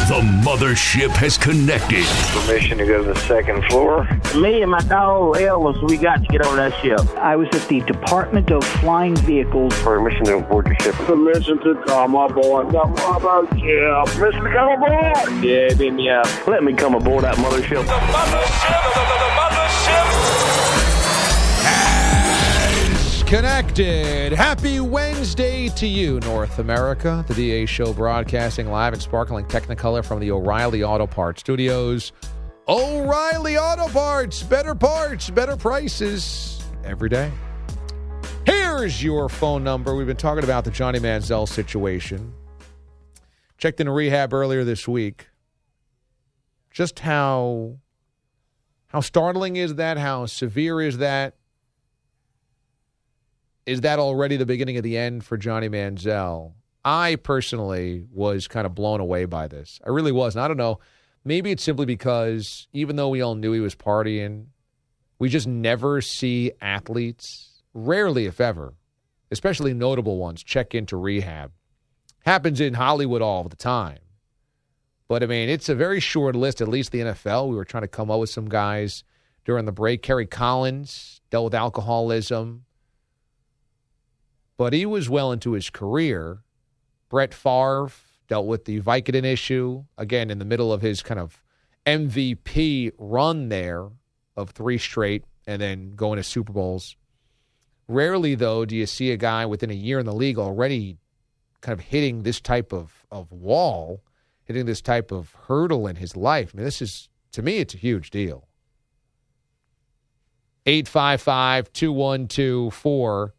The mothership has connected. Permission to go to the second floor. Me and my dog Elvis, we got to get over that ship. I was at the Department of Flying Vehicles. Permission to board your ship. Permission to come aboard the mothership. Permission to come aboard. Yeah, beat me up. Let me come aboard that mothership. The mothership. Connected. Happy Wednesday to you, North America. The DA Show broadcasting live in sparkling Technicolor from the O'Reilly Auto Parts Studios. O'Reilly Auto Parts. Better parts, better prices every day. Here's your phone number. We've been talking about the Johnny Manziel situation. Checked into rehab earlier this week. Just how startling is that? How severe is that? Is that already the beginning of the end for Johnny Manziel? I personally was kind of blown away by this. I really was. And I don't know. Maybe it's simply because even though we all knew he was partying, we just never see athletes, rarely if ever, especially notable ones, check into rehab. Happens in Hollywood all the time. But, I mean, it's a very short list, at least the NFL. We were trying to come up with some guys during the break. Kerry Collins dealt with alcoholism. But he was well into his career. Brett Favre dealt with the Vicodin issue, again, in the middle of his kind of MVP run there of 3 straight and then going to Super Bowls. Rarely, though, do you see a guy within a year in the league already kind of hitting this type of wall, hitting this type of hurdle in his life. I mean, this is, to me, it's a huge deal. 855-212-4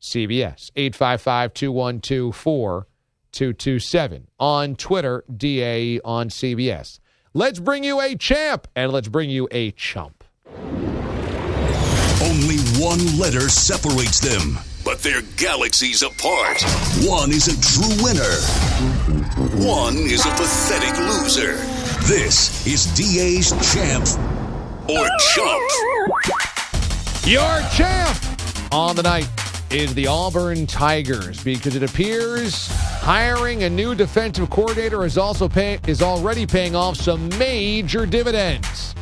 CBS, 855-212-4227. On Twitter, DA on CBS. Let's bring you a champ, and let's bring you a chump. Only one letter separates them, but they're galaxies apart. One is a true winner. One is a pathetic loser. This is DA's Champ or Chump. Your champ on the night is the Auburn Tigers, because it appears hiring a new defensive coordinator is already paying off some major dividends.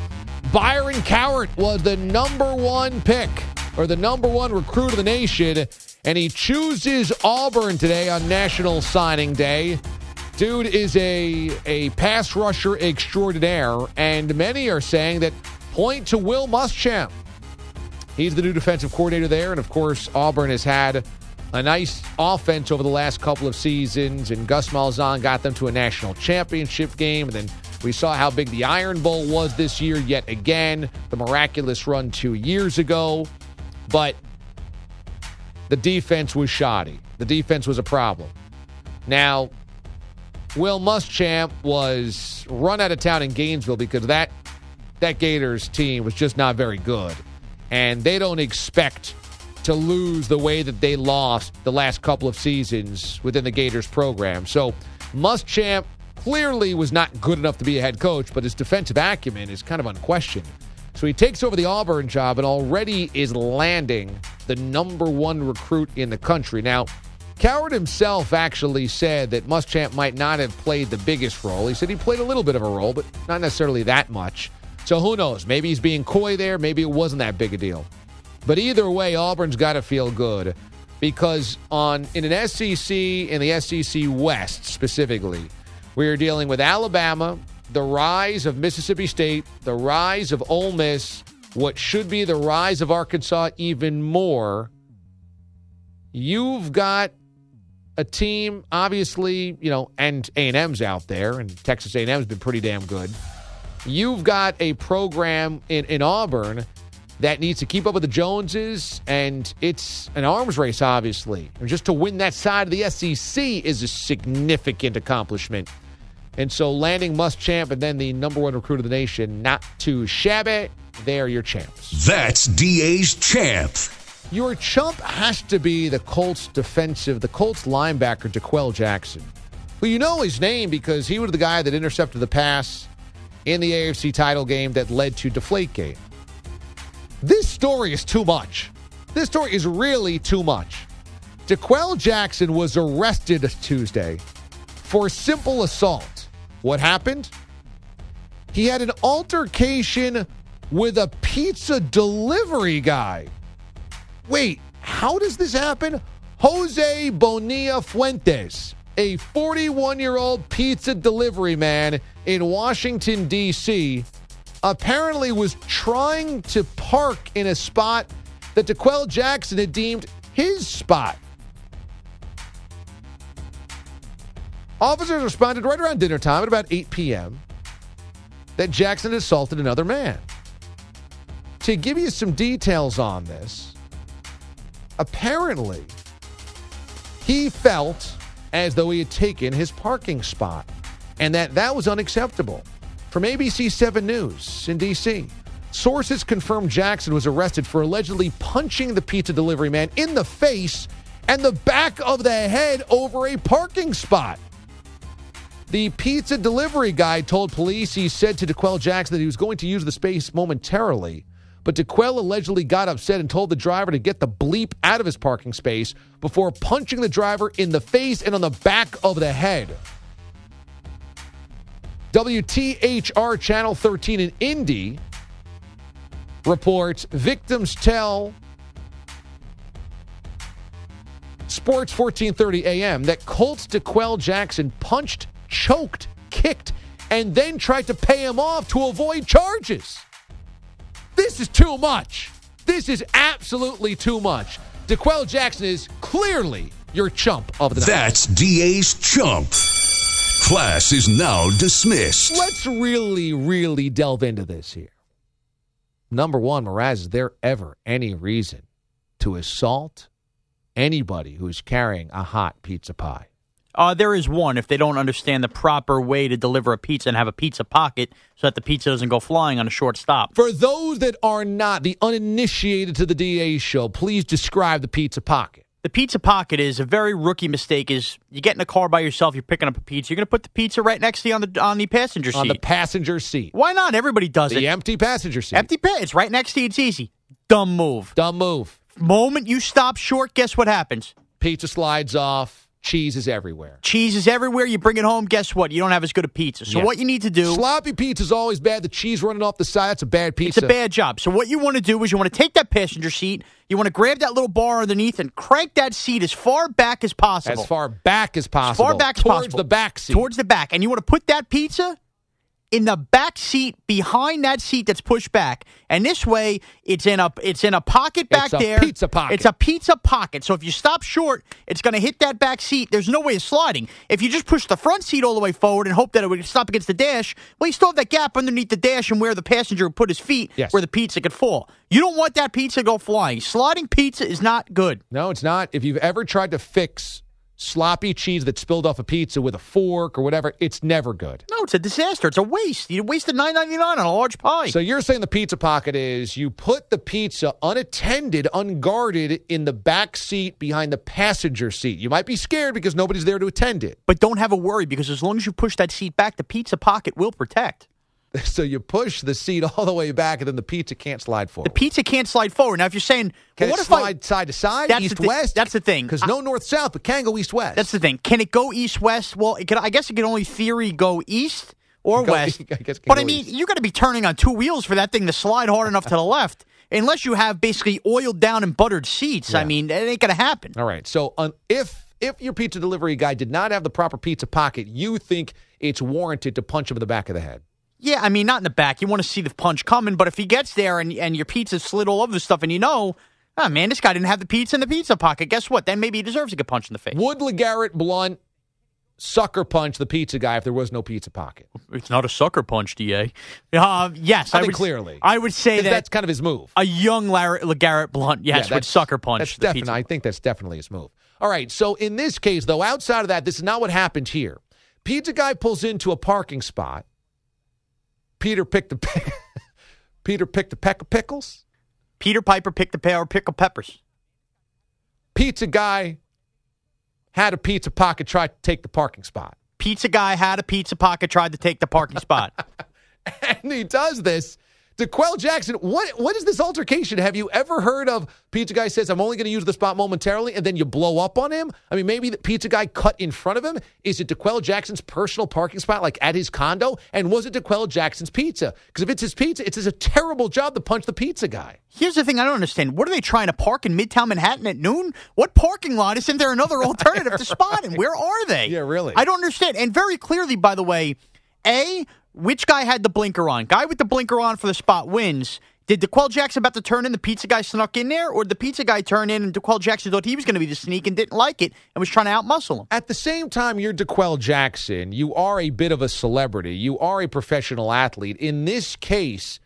Byron Cowart was the number one pick, or the number one recruit of the nation, and he chooses Auburn today on National Signing Day. Dude is a pass rusher extraordinaire, and many are saying that point to Will Muschamp. He's the new defensive coordinator there, and of course, Auburn has had a nice offense over the last couple of seasons, and Gus Malzahn got them to a national championship game, and then we saw how big the Iron Bowl was this year yet again, the miraculous run 2 years ago, but the defense was shoddy. The defense was a problem. Now, Will Muschamp was run out of town in Gainesville because that Gators team was just not very good. And they don't expect to lose the way that they lost the last couple of seasons within the Gators program. So Muschamp clearly was not good enough to be a head coach, but his defensive acumen is kind of unquestioned. So he takes over the Auburn job and already is landing the number one recruit in the country. Now, Cowart himself actually said that Muschamp might not have played the biggest role. He said he played a little bit of a role, but not necessarily that much. So who knows? Maybe he's being coy there. Maybe it wasn't that big a deal. But either way, Auburn's got to feel good, because in an SEC, in the SEC West specifically, we are dealing with Alabama, the rise of Mississippi State, the rise of Ole Miss, what should be the rise of Arkansas even more. You've got a team, obviously, and A&M's out there, and Texas A&M's been pretty damn good. You've got a program in Auburn that needs to keep up with the Joneses, and it's an arms race, obviously. And just to win that side of the SEC is a significant accomplishment. And so landing Muschamp and then the number one recruit of the nation, not too shabby. They're your champs. That's DA's Champ. Your chump has to be the Colts linebacker, DeQuell Jackson. Well, you know his name because he was the guy that intercepted the pass in the AFC title game that led to Deflategate. This story is too much. This story is really too much. DeQuell Jackson was arrested Tuesday for simple assault. What happened? He had an altercation with a pizza delivery guy. Wait, how does this happen? Jose Bonilla Fuentes, a 41-year-old pizza delivery man in Washington, D.C., apparently was trying to park in a spot that DeQuell Jackson had deemed his spot. Officers responded right around dinner time at about 8 p.m. that Jackson assaulted another man. To give you some details on this, apparently he felt as though he had taken his parking spot and that was unacceptable. From ABC 7 News in D.C., sources confirmed Jackson was arrested for allegedly punching the pizza delivery man in the face and the back of the head over a parking spot. The pizza delivery guy told police he said to DeQuell Jackson that he was going to use the space momentarily, but DeQuell allegedly got upset and told the driver to get the bleep out of his parking space before punching the driver in the face and on the back of the head. WTHR Channel 13 in Indy reports victims tell Sports 1430 AM that Colts DeQuell Jackson punched, choked, kicked, and then tried to pay him off to avoid charges. This is too much. This is absolutely too much. DeQuell Jackson is clearly your chump of the night. That's DA's Chump. Class is now dismissed. Let's really, really delve into this here. Number one, Mraz, is there ever any reason to assault anybody who's carrying a hot pizza pie? There is one, if they don't understand the proper way to deliver a pizza and have a pizza pocket so that the pizza doesn't go flying on a short stop. For those that are not the uninitiated to the DA show, please describe the pizza pocket. The pizza pocket is a very rookie mistake. Is you get in a car by yourself, you're picking up a pizza, you're going to put the pizza right next to you on the passenger seat. On the passenger seat. Why not? Everybody does it. The empty passenger seat. It's right next to you. It's easy. Dumb move. Dumb move. Moment you stop short, guess what happens? Pizza slides off. Cheese is everywhere. Cheese is everywhere. You bring it home, guess what? You don't have as good a pizza. So what you need to do... Sloppy pizza is always bad. The cheese running off the side, that's a bad pizza. It's a bad job. So what you want to do is you want to take that passenger seat, you want to grab that little bar underneath and crank that seat as far back as possible. As far back as possible. As far back as possible. Towards the back seat. Towards the back. And you want to put that pizza in the back seat behind that seat that's pushed back. And this way, it's in a pocket back there. It's a pizza pocket. It's a pizza pocket. So if you stop short, it's going to hit that back seat. There's no way of sliding. If you just push the front seat all the way forward and hope that it would stop against the dash, well, you still have that gap underneath the dash and where the passenger would put his feet, where the pizza could fall. You don't want that pizza to go flying. Sliding pizza is not good. No, it's not. If you've ever tried to fix sloppy cheese that spilled off a pizza with a fork or whatever, it's never good. No, it's a disaster. It's a waste. You wasted $9.99 on a large pie. So you're saying the pizza pocket is you put the pizza unattended, unguarded in the back seat behind the passenger seat. You might be scared because nobody's there to attend it. But don't have a worry because as long as you push that seat back, the pizza pocket will protect. So you push the seat all the way back, and then the pizza can't slide forward. The pizza can't slide forward. Now, if you're saying, can what it if slide side to side, east-west? That's the thing. Because no north-south, but can go east-west. That's the thing. Can it go east-west? Well, I guess it can only theory go east or west. But, I mean, you're going to be turning on two wheels for that thing to slide hard enough to the left. Unless you have basically oiled down and buttered seats. Yeah. I mean, it ain't going to happen. All right. So if your pizza delivery guy did not have the proper pizza pocket, you think it's warranted to punch him in the back of the head? Yeah, I mean, not in the back. You want to see the punch coming, but if he gets there and your pizza slid all over the stuff and oh, man, this guy didn't have the pizza in the pizza pocket, guess what? Then maybe he deserves to get punched in the face. Would LeGarrette Blount sucker punch the pizza guy if there was no pizza pocket? It's not a sucker punch, DA. Yes. I think clearly. I would say that that's kind of his move. A young LeGarrette Blount, would sucker punch the pizza. I think that's definitely his move. All right, so in this case, though, outside of that, this is not what happened here. Pizza guy pulls into a parking spot. Peter picked a peck of pickles. Peter Piper picked a pair of pickled peppers. Pizza guy had a pizza pocket, tried to take the parking spot. Pizza guy had a pizza pocket, tried to take the parking spot. And he does this. DeQuell Jackson, what is this altercation? Have you ever heard of pizza guy says, I'm only going to use the spot momentarily, and then you blow up on him? I mean, maybe the pizza guy cut in front of him. Is it DeQuell Jackson's personal parking spot, like at his condo? And was it DeQuell Jackson's pizza? Because if it's his pizza, it's a terrible job to punch the pizza guy. Here's the thing I don't understand. What are they trying to park in Midtown Manhattan at noon? What parking lot? Isn't there another alternative to spot him? Where are they? Yeah, really. I don't understand. And very clearly, by the way, which guy had the blinker on? Guy with the blinker on for the spot wins. Did DeQuell Jackson about to turn in, the pizza guy snuck in there? Or did the pizza guy turn in and DeQuell Jackson thought he was going to be the sneak and didn't like it and was trying to outmuscle him? At the same time, you're DeQuell Jackson. You are a bit of a celebrity. You are a professional athlete. In this case,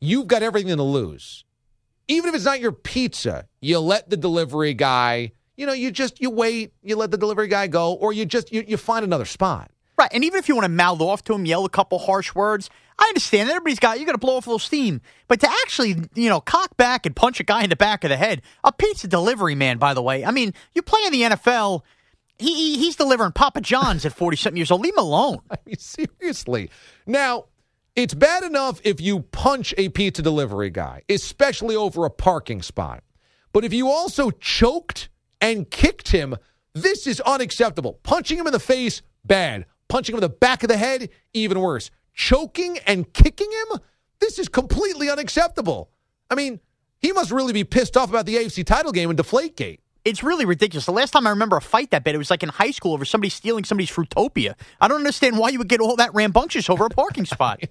you've got everything to lose. Even if it's not your pizza, you let the delivery guy, you wait, you let the delivery guy go, or you find another spot. Right, and even if you want to mouth off to him, yell a couple harsh words, I understand. You got to blow off a little steam. But to actually, cock back and punch a guy in the back of the head, a pizza delivery man, by the way. I mean, you play in the NFL, he's delivering Papa John's at 40-something years old. Leave him alone. I mean, seriously. Now, it's bad enough if you punch a pizza delivery guy, especially over a parking spot. But if you also choked and kicked him, this is unacceptable. Punching him in the face, bad. Punching him in the back of the head, even worse. Choking and kicking him, this is completely unacceptable. I mean, he must really be pissed off about the AFC title game in Deflategate. It's really ridiculous. The last time I remember a fight that bad, it was like in high school over somebody stealing somebody's Fruitopia. I don't understand why you would get all that rambunctious over a parking spot.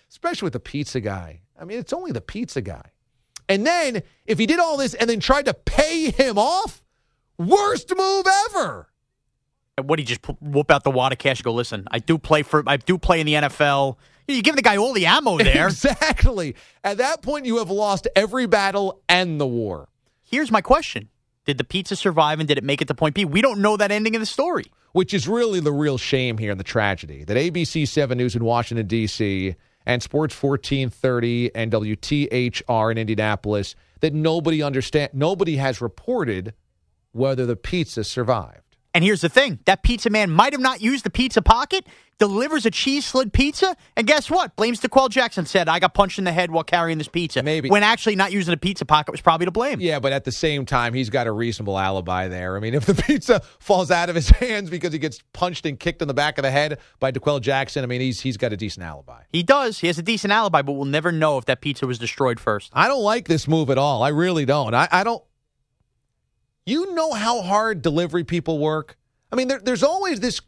Especially with the pizza guy. I mean, it's only the pizza guy. And then, if he did all this and then tried to pay him off, worst move ever. What, he just whoop out the wad of cash and go, listen, I do play in the NFL. You give the guy all the ammo there. Exactly. At that point, you have lost every battle and the war. Here's my question. Did the pizza survive and did it make it to point B? We don't know that ending of the story. Which is really the real shame here in the tragedy. That ABC 7 News in Washington, D.C. and Sports 1430 and WTHR in Indianapolis, that nobody has reported whether the pizza survived. And here's the thing. That pizza man might have not used the pizza pocket, delivers a cheese slid pizza, and guess what? Blames DeQuell Jackson, said, I got punched in the head while carrying this pizza. Maybe. When actually not using a pizza pocket was probably to blame. Yeah, but at the same time, he's got a reasonable alibi there. I mean, if the pizza falls out of his hands because he gets punched and kicked in the back of the head by DeQuell Jackson, I mean, he's got a decent alibi. He does. He has a decent alibi, but we'll never know if that pizza was destroyed first. I don't like this move at all. I really don't. I don't. You know how hard delivery people work? I mean, there's always this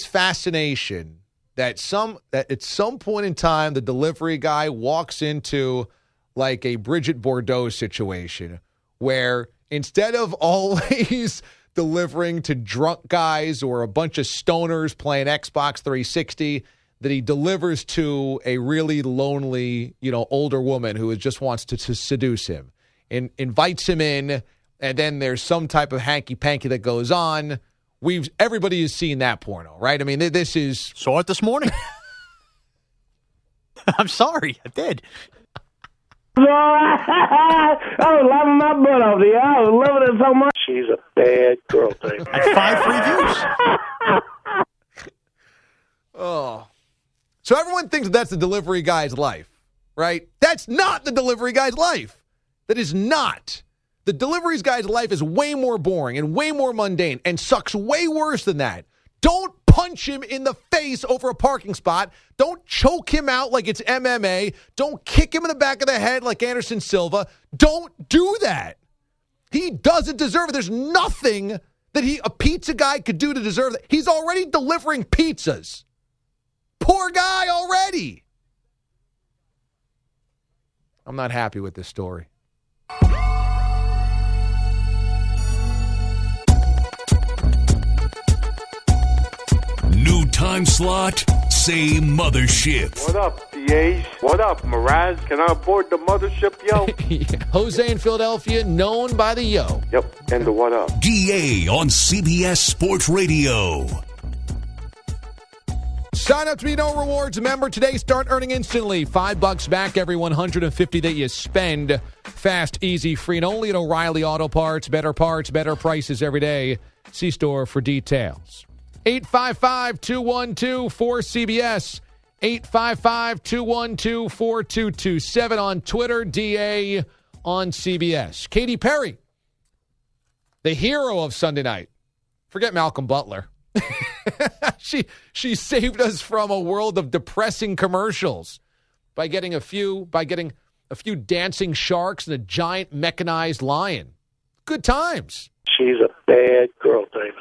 fascination that at some point in time the delivery guy walks into like a Bridget Bardot situation where instead of always delivering to drunk guys or a bunch of stoners playing Xbox 360, that he delivers to a really lonely, older woman who just wants to seduce him and invites him in. And then there's some type of hanky-panky that goes on. Everybody has seen that porno, right? I mean, this is... Saw it this morning. I'm sorry, I did. I was laughing my butt off there. I was loving it so much. She's a bad girl, Dave. At 5 reviews. Oh. So everyone thinks that's the delivery guy's life, right? That's not the delivery guy's life. That is not. The delivery guy's life is way more boring and way more mundane and sucks way worse than that. Don't punch him in the face over a parking spot. Don't choke him out like it's MMA. Don't kick him in the back of the head like Anderson Silva. Don't do that. He doesn't deserve it. There's nothing that a pizza guy could do to deserve that. He's already delivering pizzas. Poor guy already. I'm not happy with this story. New time slot, same mothership. What up, DAs? What up, Mraz? Can I board the mothership, yo? Yeah. Jose in Philadelphia, known by the yo. Yep, and the what up? DA on CBS Sports Radio. Sign up to be No Rewards member today. Start earning instantly. $5 back every $150 that you spend. Fast, easy, free, and only at O'Reilly Auto Parts. Better prices every day. See store for details. 855-212-4CBS. 855-212-4227 on Twitter. DA on CBS. Katy Perry, the hero of Sunday night. Forget Malcolm Butler. She saved us from a world of depressing commercials by getting a few dancing sharks and a giant mechanized lion. Good times. She's a bad girl, David.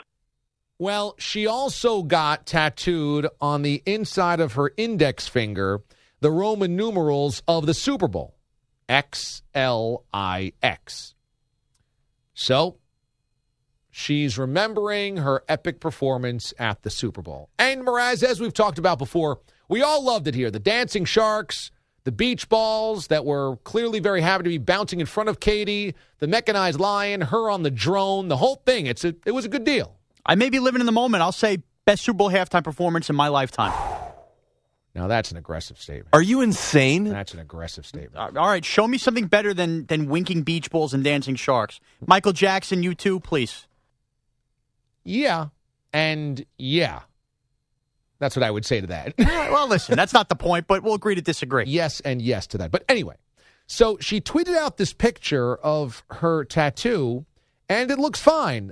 Well, she also got tattooed on the inside of her index finger the Roman numerals of the Super Bowl, XLIX. So she's remembering her epic performance at the Super Bowl. And Mraz, as we've talked about before, we all loved it here. The dancing sharks, the beach balls that were clearly very happy to be bouncing in front of Katy, the mechanized lion, her on the drone, the whole thing. It was a good deal. I may be living in the moment. I'll say best Super Bowl halftime performance in my lifetime. Now, that's an aggressive statement. Are you insane? That's an aggressive statement. All right, show me something better than winking beach balls and dancing sharks. Michael Jackson, you too, please. Yeah, and yeah. That's what I would say to that. Well, listen, that's not the point, but we'll agree to disagree. Yes and yes to that. But anyway, so she tweeted out this picture of her tattoo, and it looks fine.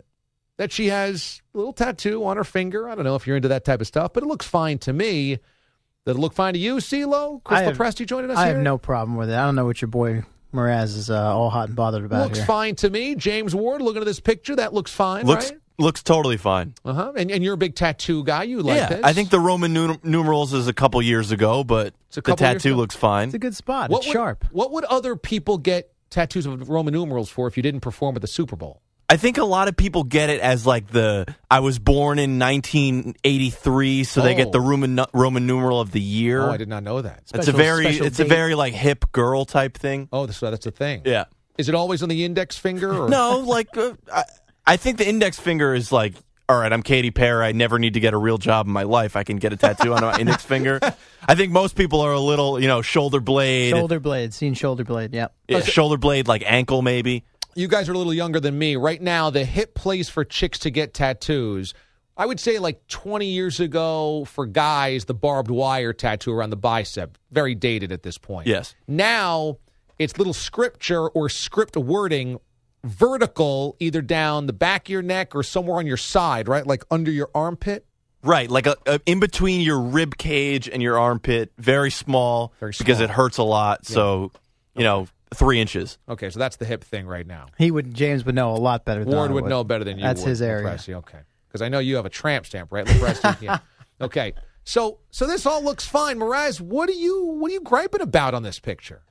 That she has a little tattoo on her finger. I don't know if you're into that type of stuff, but it looks fine to me. Does it look fine to you, CeeLo? Crystal Presti joining us here? I have no problem with it. I don't know what your boy Mraz is all hot and bothered about looks here. Fine to me. James Ward, looking at this picture, that looks fine, right? Looks totally fine. Uh-huh. And you're a big tattoo guy. You like this? I think the Roman numerals is a couple years ago, but the tattoo looks fine. It's a good spot. It's sharp. What would other people get tattoos of Roman numerals for if you didn't perform at the Super Bowl? I think a lot of people get it as like I was born in 1983, so they get the Roman numeral of the year. Oh, I did not know that. It's a very like hip girl type thing. Oh, that's a thing. Yeah. Is it always on the index finger? Or? No, like I think the index finger is like, all right, I'm Katy Perry. I never need to get a real job in my life. I can get a tattoo on my index finger. I think most people are a little, shoulder blade. Shoulder blade, seen shoulder blade, yeah. Shoulder blade, like ankle maybe. you guys are a little younger than me. Right now, the hip place for chicks to get tattoos, I would say like 20 years ago for guys, the barbed wire tattoo around the bicep. Very dated at this point. Yes. Now, it's little scripture or script wording vertical, either down the back of your neck or somewhere on your side, right? Like under your armpit. Right, like in between your rib cage and your armpit, very small, because it hurts a lot. Yeah. So, 3 inches. Okay, so that's the hip thing right now. James would know a lot better than Ward would know better than you. That's his area. Lepresti, okay, because I know you have a tramp stamp, right, Lepresti? Yeah. Okay, so this all looks fine, Mraz. What are you griping about on this picture?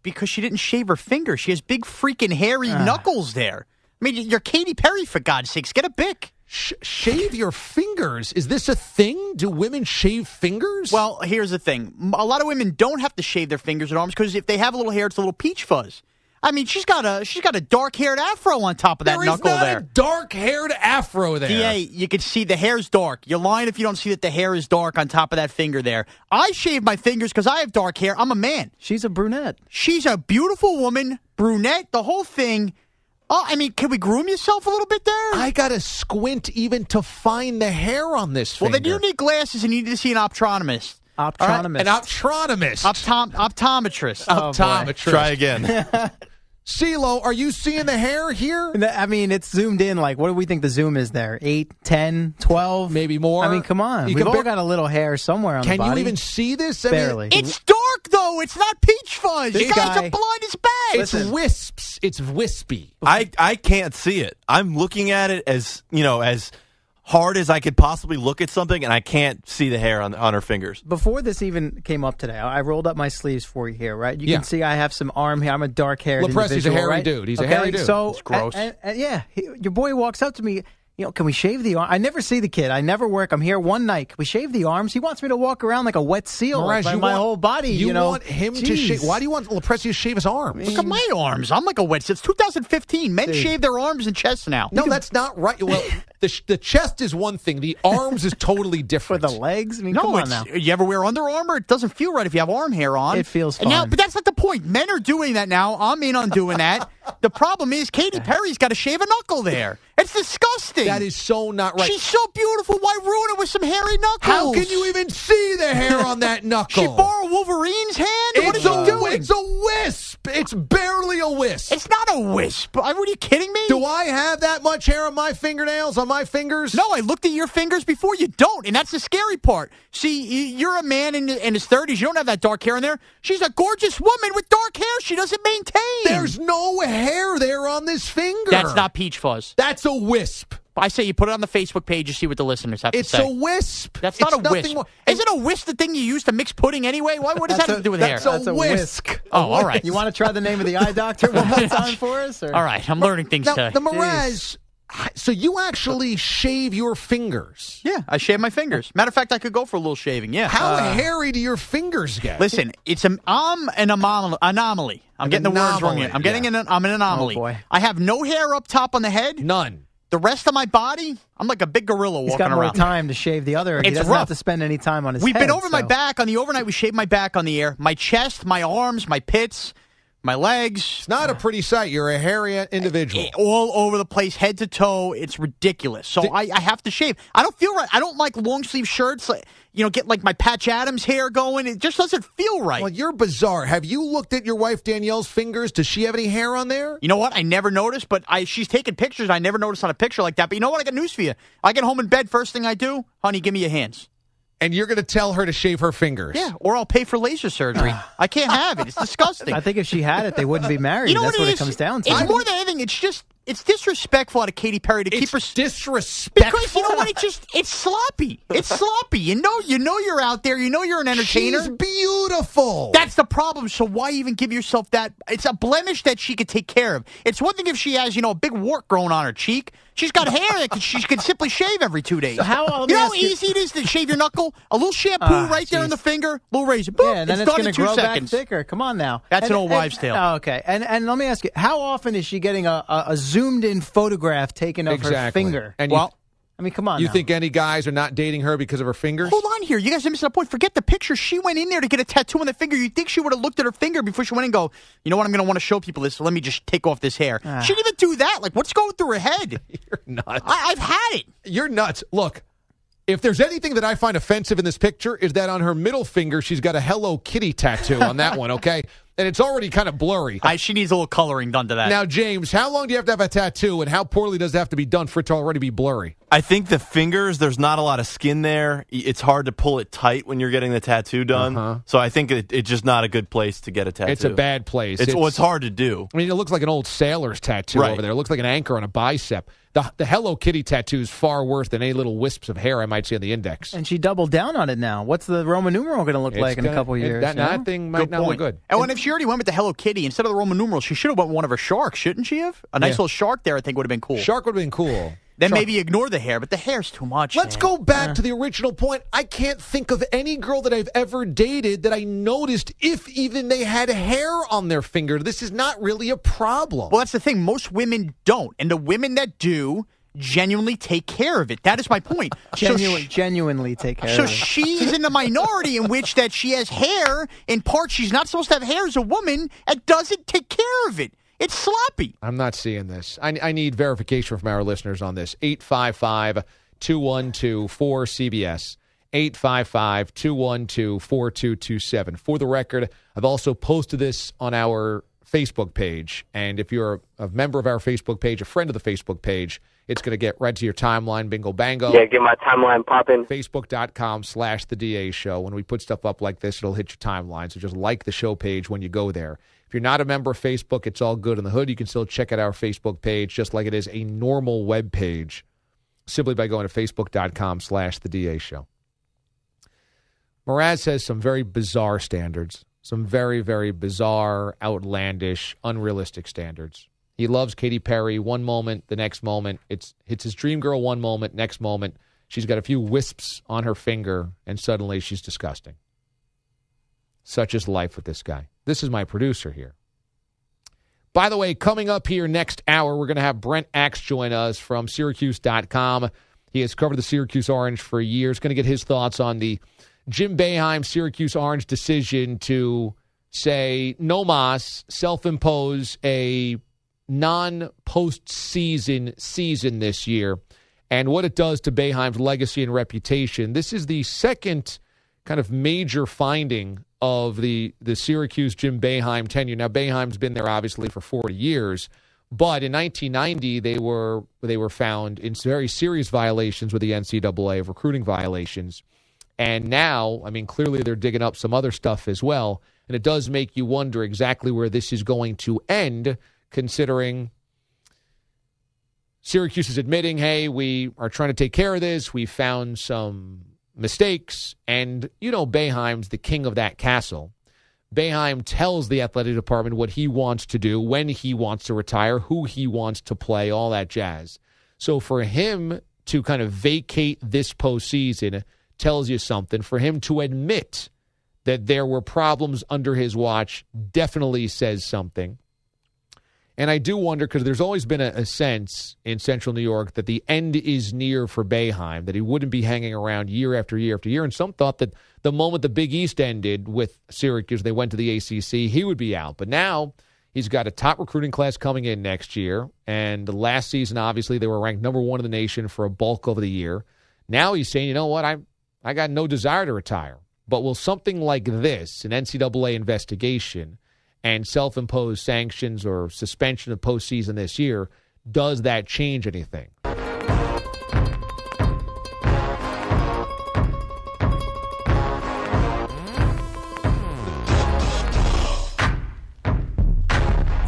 Because she didn't shave her fingers. She has big freaking hairy knuckles there. I mean, you're Katy Perry, for God's sakes. Get a bic. Shave your fingers? Is this a thing? Do women shave fingers? Well, here's the thing. A lot of women don't have to shave their fingers and arms because if they have a little hair, it's a little peach fuzz. I mean, she's got a dark-haired afro on top of that knuckle there. There is not a dark-haired afro there. DA, you can see the hair's dark. You're lying if you don't see that the hair is dark on top of that finger there. I shave my fingers because I have dark hair. I'm a man. She's a brunette. She's a beautiful woman, brunette, the whole thing. Oh, I mean, can we groom yourself a little bit there? I got to squint even to find the hair on this finger. Well, then you need glasses and you need to see an optometrist. Optometrist. An optometrist. Optometrist. Optometrist. Try again. CeeLo, are you seeing the hair here? I mean, it's zoomed in. Like, what do we think the zoom is there? 8, 10, 12? Maybe more? I mean, come on. We've all got a little hair somewhere on the body. Can you even see this? Barely. It's dark, though. It's not peach fuzz. You guys are blind as bats. It's wisps. It's wispy. I can't see it. I'm looking at it as, as hard as I could possibly look at something, and I can't see the hair on her fingers. Before this even came up today, I rolled up my sleeves for you here, right? You can see I have some arm hair. I'm a dark-haired individual, Lepresti's a hairy right? dude. He's a hairy dude. So, it's gross. Your boy walks up to me, can we shave the arm? I never see the kid. I never work. I'm here one night. Can we shave the arms? He wants me to walk around like a wet seal. Mraz, my whole body, You want him to shave? Why do you want Lepresti to shave his arms? Look at my arms. I'm like a wet seal. It's 2015. Men shave their arms and chests now. No, that's not right. Well, the chest is one thing. The arms is totally different. For the legs? I mean, come on now. You ever wear Under Armour? It doesn't feel right if you have arm hair on. It feels fine. Now, but that's not the point. Men are doing that now. I'm in on doing that. The problem is Katy Perry's got to shave a knuckle there. It's disgusting. That is so not right. She's so beautiful. Why ruin it with some hairy knuckles? How can you even see the hair on that knuckle? She borrowed Wolverine's hand? What is she doing? It's a wisp. It's barely a wisp. It's not a wisp. Are you kidding me? Do I have that much hair on my fingernails, on my fingers? No, I looked at your fingers before. You don't, and that's the scary part. See, you're a man in his 30s. You don't have that dark hair in there. She's a gorgeous woman with dark hair she doesn't maintain. There's no hair there on this finger. That's not peach fuzz. That's a wisp. I say you put it on the Facebook page and see what the listeners have to say. It's a wisp. That's not a wisp. Isn't a whisk the thing you use to mix pudding anyway? What does that have to do with hair? That's a whisk. Oh, all right. You want to try the name of the eye doctor one more time for us? Or? All right. I'm learning things today. The Mraz, so you actually shave your fingers? Yeah, I shave my fingers. Matter of fact, I could go for a little shaving, yeah. How hairy do your fingers get? Listen, I'm an anomaly. I'm getting the words wrong here. I'm an anomaly. Oh, boy. I have no hair up top on the head. None. The rest of my body, I'm like a big gorilla walking around. He's got more time to shave the other. He doesn't have to spend any time on his We've head. been over my back. On the overnight, we shaved my back on the air. My chest, my arms, my pits, my legs. It's not a pretty sight. You're a hairy individual. All over the place, head to toe. It's ridiculous. So I have to shave. I don't feel right. I don't like long sleeve shirts. Get like my Patch Adams hair going. It just doesn't feel right. Well, you're bizarre. Have you looked at your wife Danielle's fingers? Does she have any hair on there? You know what? I never noticed, but she's taken pictures. I never noticed on a picture like that. But you know what? I got news for you. I get home in bed, first thing I do, honey, give me your hands. And you're going to tell her to shave her fingers? Yeah, or I'll pay for laser surgery. I can't have it. It's disgusting. I think if she had it, they wouldn't be married. That's what it comes down to. It's more than anything. It's disrespectful out of Katy Perry to keep her disrespectful. Because you know what? It's sloppy. It's sloppy. You know you're out there. You know you're an entertainer. She's beautiful. That's the problem. So why even give yourself that? It's a blemish that she could take care of. It's one thing if she has a big wart growing on her cheek. She's got hair that she can simply shave every 2 days. So how easy it is to shave your knuckle? A little shampoo right there in the finger, little razor. Boom, and then it's going to grow back thicker. Come on now. That's an old wives' tale. Okay, and let me ask you, how often is she getting a zoomed-in photograph taken of her finger? And I mean, come on. You now. think any guys are not dating her because of her fingers? Hold on here. You guys are missing a point. Forget the picture. She went in there to get a tattoo on the finger. You'd think she would have looked at her finger before she went and go, you know what, I'm going to want to show people this, so let me just take off this hair. She didn't even do that. Like, what's going through her head? You're nuts. I've had it. You're nuts. Look, if there's anything that I find offensive in this picture is that on her middle finger, she's got a Hello Kitty tattoo on that one, okay? And it's already kind of blurry. She needs a little coloring done to that. Now, James, how long do you have to have a tattoo, and how poorly does it have to be done for it to already be blurry? I think the fingers, there's not a lot of skin there. It's hard to pull it tight when you're getting the tattoo done. So I think it's just not a good place to get a tattoo. It's a bad place. It's hard to do. I mean, it looks like an old sailor's tattoo over there. It looks like an anchor on a bicep. The Hello Kitty tattoo is far worse than any little wisps of hair I might see on the index. And she doubled down on it now. What's the Roman numeral going to look like in a couple years? That thing might not look good. And if she already went with the Hello Kitty, instead of the Roman numeral, she should have went with one of her sharks, shouldn't she have? A nice little shark there, I think, would have been cool. Shark would have been cool. Then maybe ignore the hair, but the hair's too much. Let's go back to the original point. I can't think of any girl that I've ever dated that I noticed if even they had hair on their finger. This is not really a problem. Well, that's the thing. Most women don't. And the women that do genuinely take care of it. That is my point. Genuinely take care of it. So she's in the minority in which that she has hair in parts she's not supposed to have hair as a woman and doesn't take care of it. It's sloppy. I'm not seeing this. I need verification from our listeners on this. 855-212-4CBS. 855-212-4227. For the record, I've also posted this on our Facebook page. And if you're a member of our Facebook page, a friend of the Facebook page, it's going to get right to your timeline, bingo bango. Yeah, get my timeline popping. Facebook.com/The DA Show. When we put stuff up like this, it'll hit your timeline. So just like the show page when you go there. If you're not a member of Facebook, it's all good in the hood. You can still check out our Facebook page just like it is a normal web page simply by going to Facebook.com/The DA Show. Mraz has some very bizarre standards, some very, very bizarre, outlandish, unrealistic standards. He loves Katy Perry one moment, the next moment. It's his dream girl one moment, next moment. She's got a few wisps on her finger, and suddenly she's disgusting. Such is life with this guy. This is my producer here. By the way, coming up here next hour, we're going to have Brent Axe join us from Syracuse.com. He has covered the Syracuse Orange for years. Going to get his thoughts on the Jim Boeheim Syracuse Orange decision to say no mas, self-impose a non-postseason season this year, and what it does to Boeheim's legacy and reputation. This is the second kind of major finding of the Syracuse Jim Boeheim tenure. Now, Boeheim's been there obviously for 40 years, but in 1990 they were found in very serious violations with the NCAA of recruiting violations. And now, I mean, clearly they're digging up some other stuff as well, and it does make you wonder exactly where this is going to end, considering Syracuse is admitting, hey, we are trying to take care of this. We found some mistakes, and you know Boeheim's the king of that castle. Boeheim tells the athletic department what he wants to do, when he wants to retire, who he wants to play, all that jazz. So for him to kind of vacate this postseason tells you something. For him to admit that there were problems under his watch definitely says something. And I do wonder, because there's always been a sense in Central New York that the end is near for Boeheim, that he wouldn't be hanging around year after year after year. And some thought that the moment the Big East ended with Syracuse, they went to the ACC, he would be out. But now he's got a top recruiting class coming in next year. And last season, obviously, they were ranked number one in the nation for a bulk of the year. Now he's saying, you know what, I got no desire to retire. But will something like this, an NCAA investigation and self-imposed sanctions or suspension of postseason this year, does that change anything?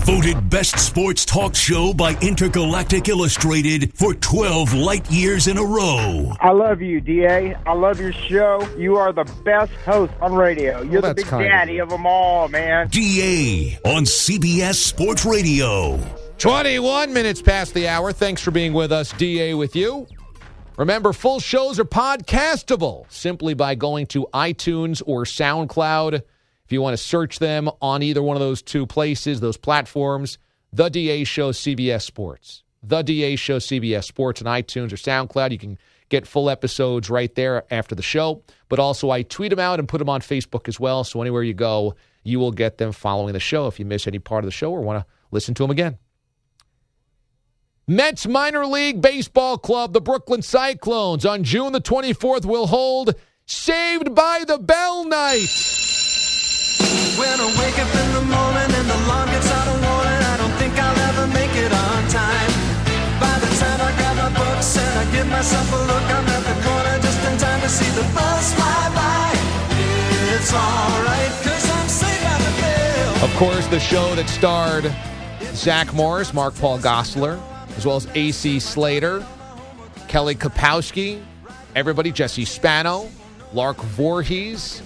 Voted Best Sports Talk Show by Intergalactic Illustrated for 12 light years in a row. I love you, DA. I love your show. You are the best host on radio. You're the big daddy of them all, man. DA on CBS Sports Radio. 21 minutes past the hour. Thanks for being with us. DA with you. Remember, full shows are podcastable simply by going to iTunes or SoundCloud. If you want to search them on either one of those two places, those platforms, The DA Show, CBS Sports. The DA Show, CBS Sports, and iTunes or SoundCloud. You can get full episodes right there after the show. But also, I tweet them out and put them on Facebook as well. So anywhere you go, you will get them following the show if you miss any part of the show or want to listen to them again. Mets Minor League Baseball Club, the Brooklyn Cyclones, on June the 24th will hold Saved by the Bell Night. When I wake up in the morning and the alarm gets out of warning, I don't think I'll ever make it on time. By the time I grab my books and I give myself a look, I'm at the corner just in time to see the bus fly by. It's alright, 'cause I'm saved by the bell. Of course, the show that starred Zach Morris, Mark Paul Gosselaar, as well as A.C. Slater, Kelly Kapowski, everybody, Jesse Spano, Lark Voorhees,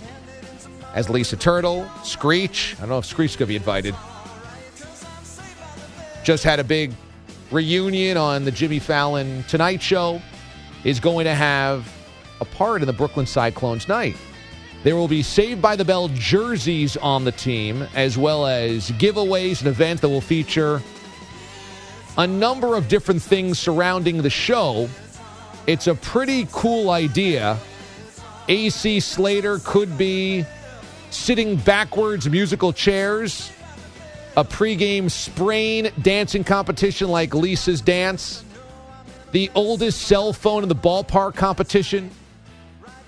as Lisa Turtle, Screech. I don't know if Screech's going to be invited. Just had a big reunion on the Jimmy Fallon Tonight Show. Is going to have a part in the Brooklyn Cyclones night. There will be Saved by the Bell jerseys on the team, as well as giveaways, an event that will feature a number of different things surrounding the show. It's a pretty cool idea. A.C. Slater could be sitting backwards, musical chairs, a pregame sprain dancing competition like Lisa's Dance, the oldest cell phone in the ballpark competition,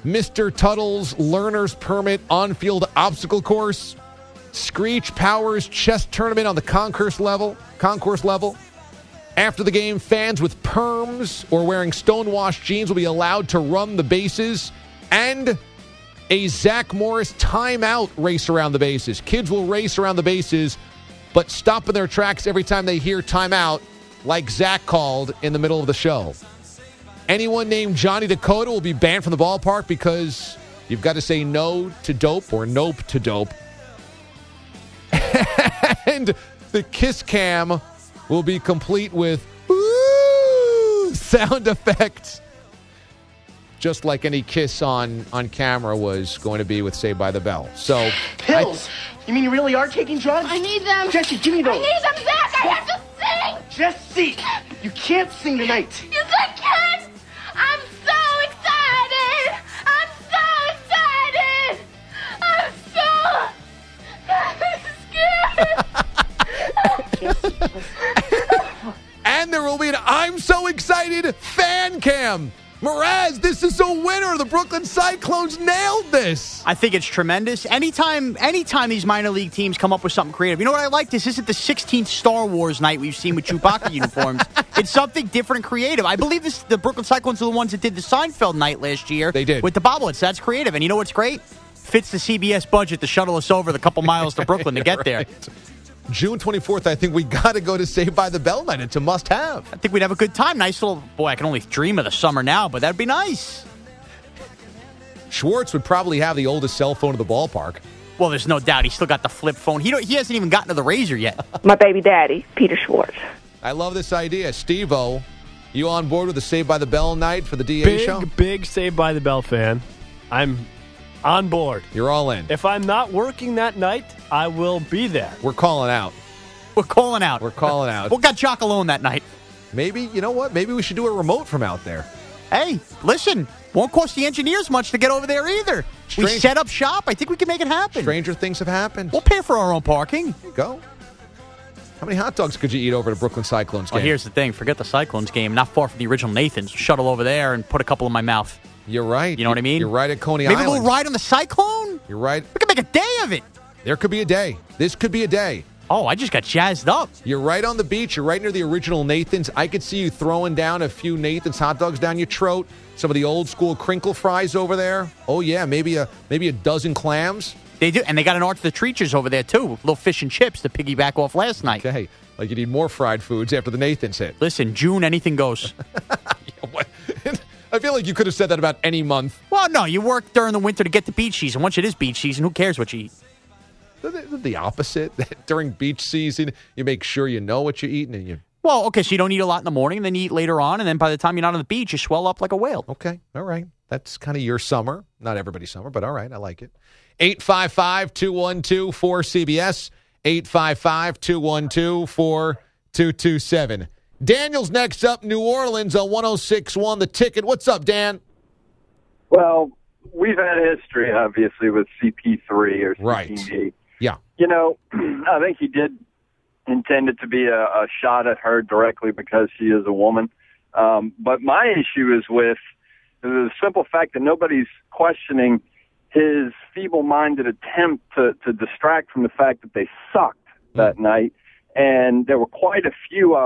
Mr. Tuttle's learner's permit on-field obstacle course, Screech Powers chess tournament on the concourse level. After the game, fans with perms or wearing stonewashed jeans will be allowed to run the bases, and a Zach Morris timeout race around the bases. Kids will race around the bases, but stop in their tracks every time they hear timeout, like Zach called in the middle of the show. Anyone named Johnny Dakota will be banned from the ballpark because you've got to say no to dope or nope to dope. And the kiss cam will be complete with ooh sound effects, just like any kiss on camera was going to be with Saved by the Bell. So pills? You mean you really are taking drugs? I need them. Jesse, give me those. I need them, Zach. I have to sing. Jesse, you can't sing tonight. Yes, I can. I'm so excited. I'm so scared. And there will be an I'm so excited fan cam. Mraz, this is a winner. The Brooklyn Cyclones nailed this. I think it's tremendous. Anytime these minor league teams come up with something creative. You know what I like? This isn't the 16th Star Wars night we've seen with Chewbacca uniforms. It's something different and creative. I believe the Brooklyn Cyclones are the ones that did the Seinfeld night last year. They did. With the bobbleheads. That's creative. And you know what's great? Fits the CBS budget to shuttle us over the couple miles to Brooklyn to get there. June 24th, I think we got to go to Saved by the Bell night. It's a must-have. I think we'd have a good time. Nice little... Boy, I can only dream of the summer now, but that'd be nice. Schwartz would probably have the oldest cell phone in the ballpark. Well, there's no doubt. He's still got the flip phone. He hasn't even gotten to the razor yet. My baby daddy, Peter Schwartz. I love this idea. Steve-O, you on board with the Saved by the Bell night for the DA show? Big Saved by the Bell fan. I'm on board. You're all in. If I'm not working that night, I will be there. We're calling out. We're calling out. We're calling out. We'll got Jock alone that night. Maybe, you know what? Maybe we should do a remote from out there. Hey, listen. Won't cost the engineers much to get over there either. We set up shop. I think we can make it happen. Stranger things have happened. We'll pay for our own parking. There you go. How many hot dogs could you eat over the Brooklyn Cyclones game? Well, here's the thing. Forget the Cyclones game. Not far from the original Nathan's. Shuttle over there and put a couple in my mouth. You're right. You know what I mean? You're right at Coney Island. Maybe we'll ride on the Cyclone? You're right. We could make a day of it. There could be a day. This could be a day. Oh, I just got jazzed up. You're right on the beach. You're right near the original Nathan's. I could see you throwing down a few Nathan's hot dogs down your throat. Some of the old school crinkle fries over there. Oh, yeah, maybe a dozen clams. They do, and they got an Arthur Treacher's over there, too. Little fish and chips to piggyback off last night. Okay, like you need more fried foods after the Nathan's hit. Listen, June, anything goes. I feel like you could have said that about any month. Well, no, you work during the winter to get to beach season. Once it is beach season, who cares what you eat? The opposite. During beach season, you make sure you know what you're eating. And you. Well, okay, so you don't eat a lot in the morning, and then you eat later on, and then by the time you're not on the beach, you swell up like a whale. Okay, all right. That's kind of your summer. Not everybody's summer, but all right, I like it. 855-212-4CBS, 855-212-4227. Daniel's next up, New Orleans on 106.1 The Ticket. What's up, Dan? Well, we've had history, obviously, with CP3 or CPD. Right. Yeah. You know, I think he did intend it to be a shot at her directly because she is a woman. But my issue is with the simple fact that nobody's questioning his feeble-minded attempt to distract from the fact that they sucked that night. And there were quite a few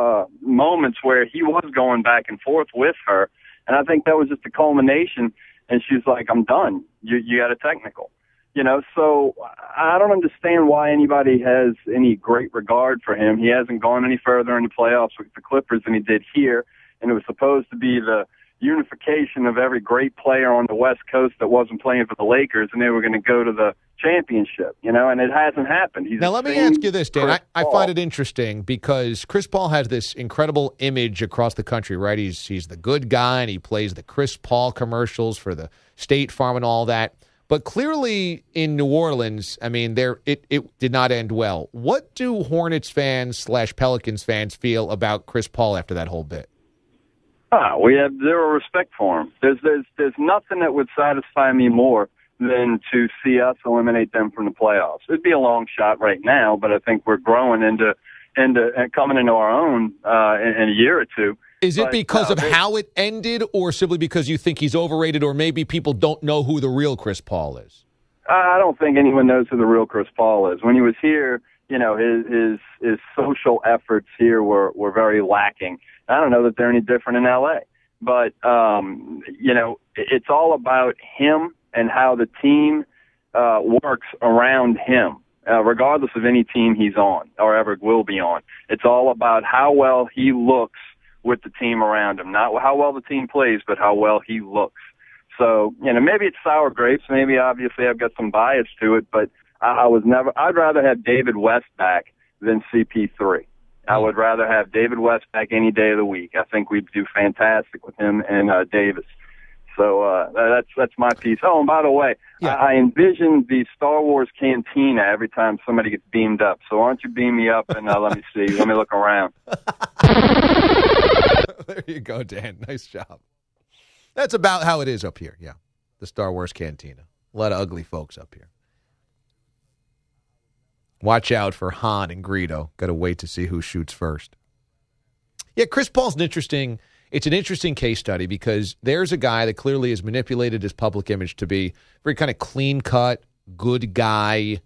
moments where he was going back and forth with her. And I think that was just a culmination. And she's like, I'm done. You got a technical. You know, so I don't understand why anybody has any great regard for him. He hasn't gone any further in the playoffs with the Clippers than he did here. And it was supposed to be the unification of every great player on the West Coast that wasn't playing for the Lakers, and they were going to go to the championship, you know, and it hasn't happened. Now, let me ask you this, Dan. I find it interesting because Chris Paul has this incredible image across the country, right? He's the good guy, and he plays the Chris Paul commercials for the State Farm and all that. But clearly in New Orleans, I mean, it did not end well. What do Hornets fans / Pelicans fans feel about Chris Paul after that whole bit? We have zero respect for him. There's nothing that would satisfy me more than to see us eliminate them from the playoffs. It'd be a long shot right now, but I think we're growing into and coming into our own in a year or two. Is it because of how it ended, or simply because you think he's overrated, or maybe people don't know who the real Chris Paul is? I don't think anyone knows who the real Chris Paul is. When he was here, you know, his social efforts here were very lacking. I don't know that they're any different in L.A., but, you know, it's all about him and how the team works around him, regardless of any team he's on or ever will be on. It's all about how well he looks with the team around him, not how well the team plays, but how well he looks. So, you know, maybe it's sour grapes. Maybe obviously I've got some bias to it, but I'd rather have David West back than CP3. I would rather have David West back any day of the week. I think we'd do fantastic with him and Davis. So that's my piece. Oh, and by the way, I envision the Star Wars cantina every time somebody gets beamed up. So why don't you beam me up and let me see. Let me look around. There you go, Dan. Nice job. That's about how it is up here, yeah. The Star Wars cantina. A lot of ugly folks up here. Watch out for Han and Greedo. Got to wait to see who shoots first. Yeah, Chris Paul's an interesting case study because there's a guy that clearly has manipulated his public image to be very kind of clean-cut, good guy,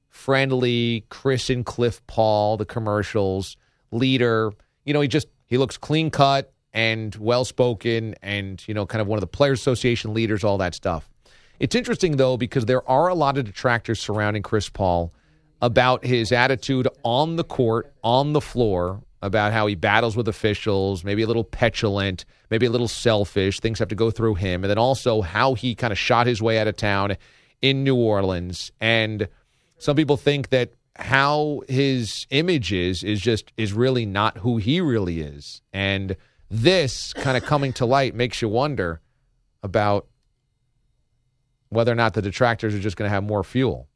friendly, Chris and Cliff Paul, the commercials, leader. You know, he looks clean-cut and well-spoken and, you know, kind of one of the Players Association leaders, all that stuff. It's interesting, though, because there are a lot of detractors surrounding Chris Paul about his attitude on the court, on the floor, about how he battles with officials, maybe a little petulant, maybe a little selfish. Things have to go through him. And then also how he kind of shot his way out of town in New Orleans. And some people think that how his image is really not who he really is. And this kind of coming to light makes you wonder about whether or not the detractors are just going to have more fuel.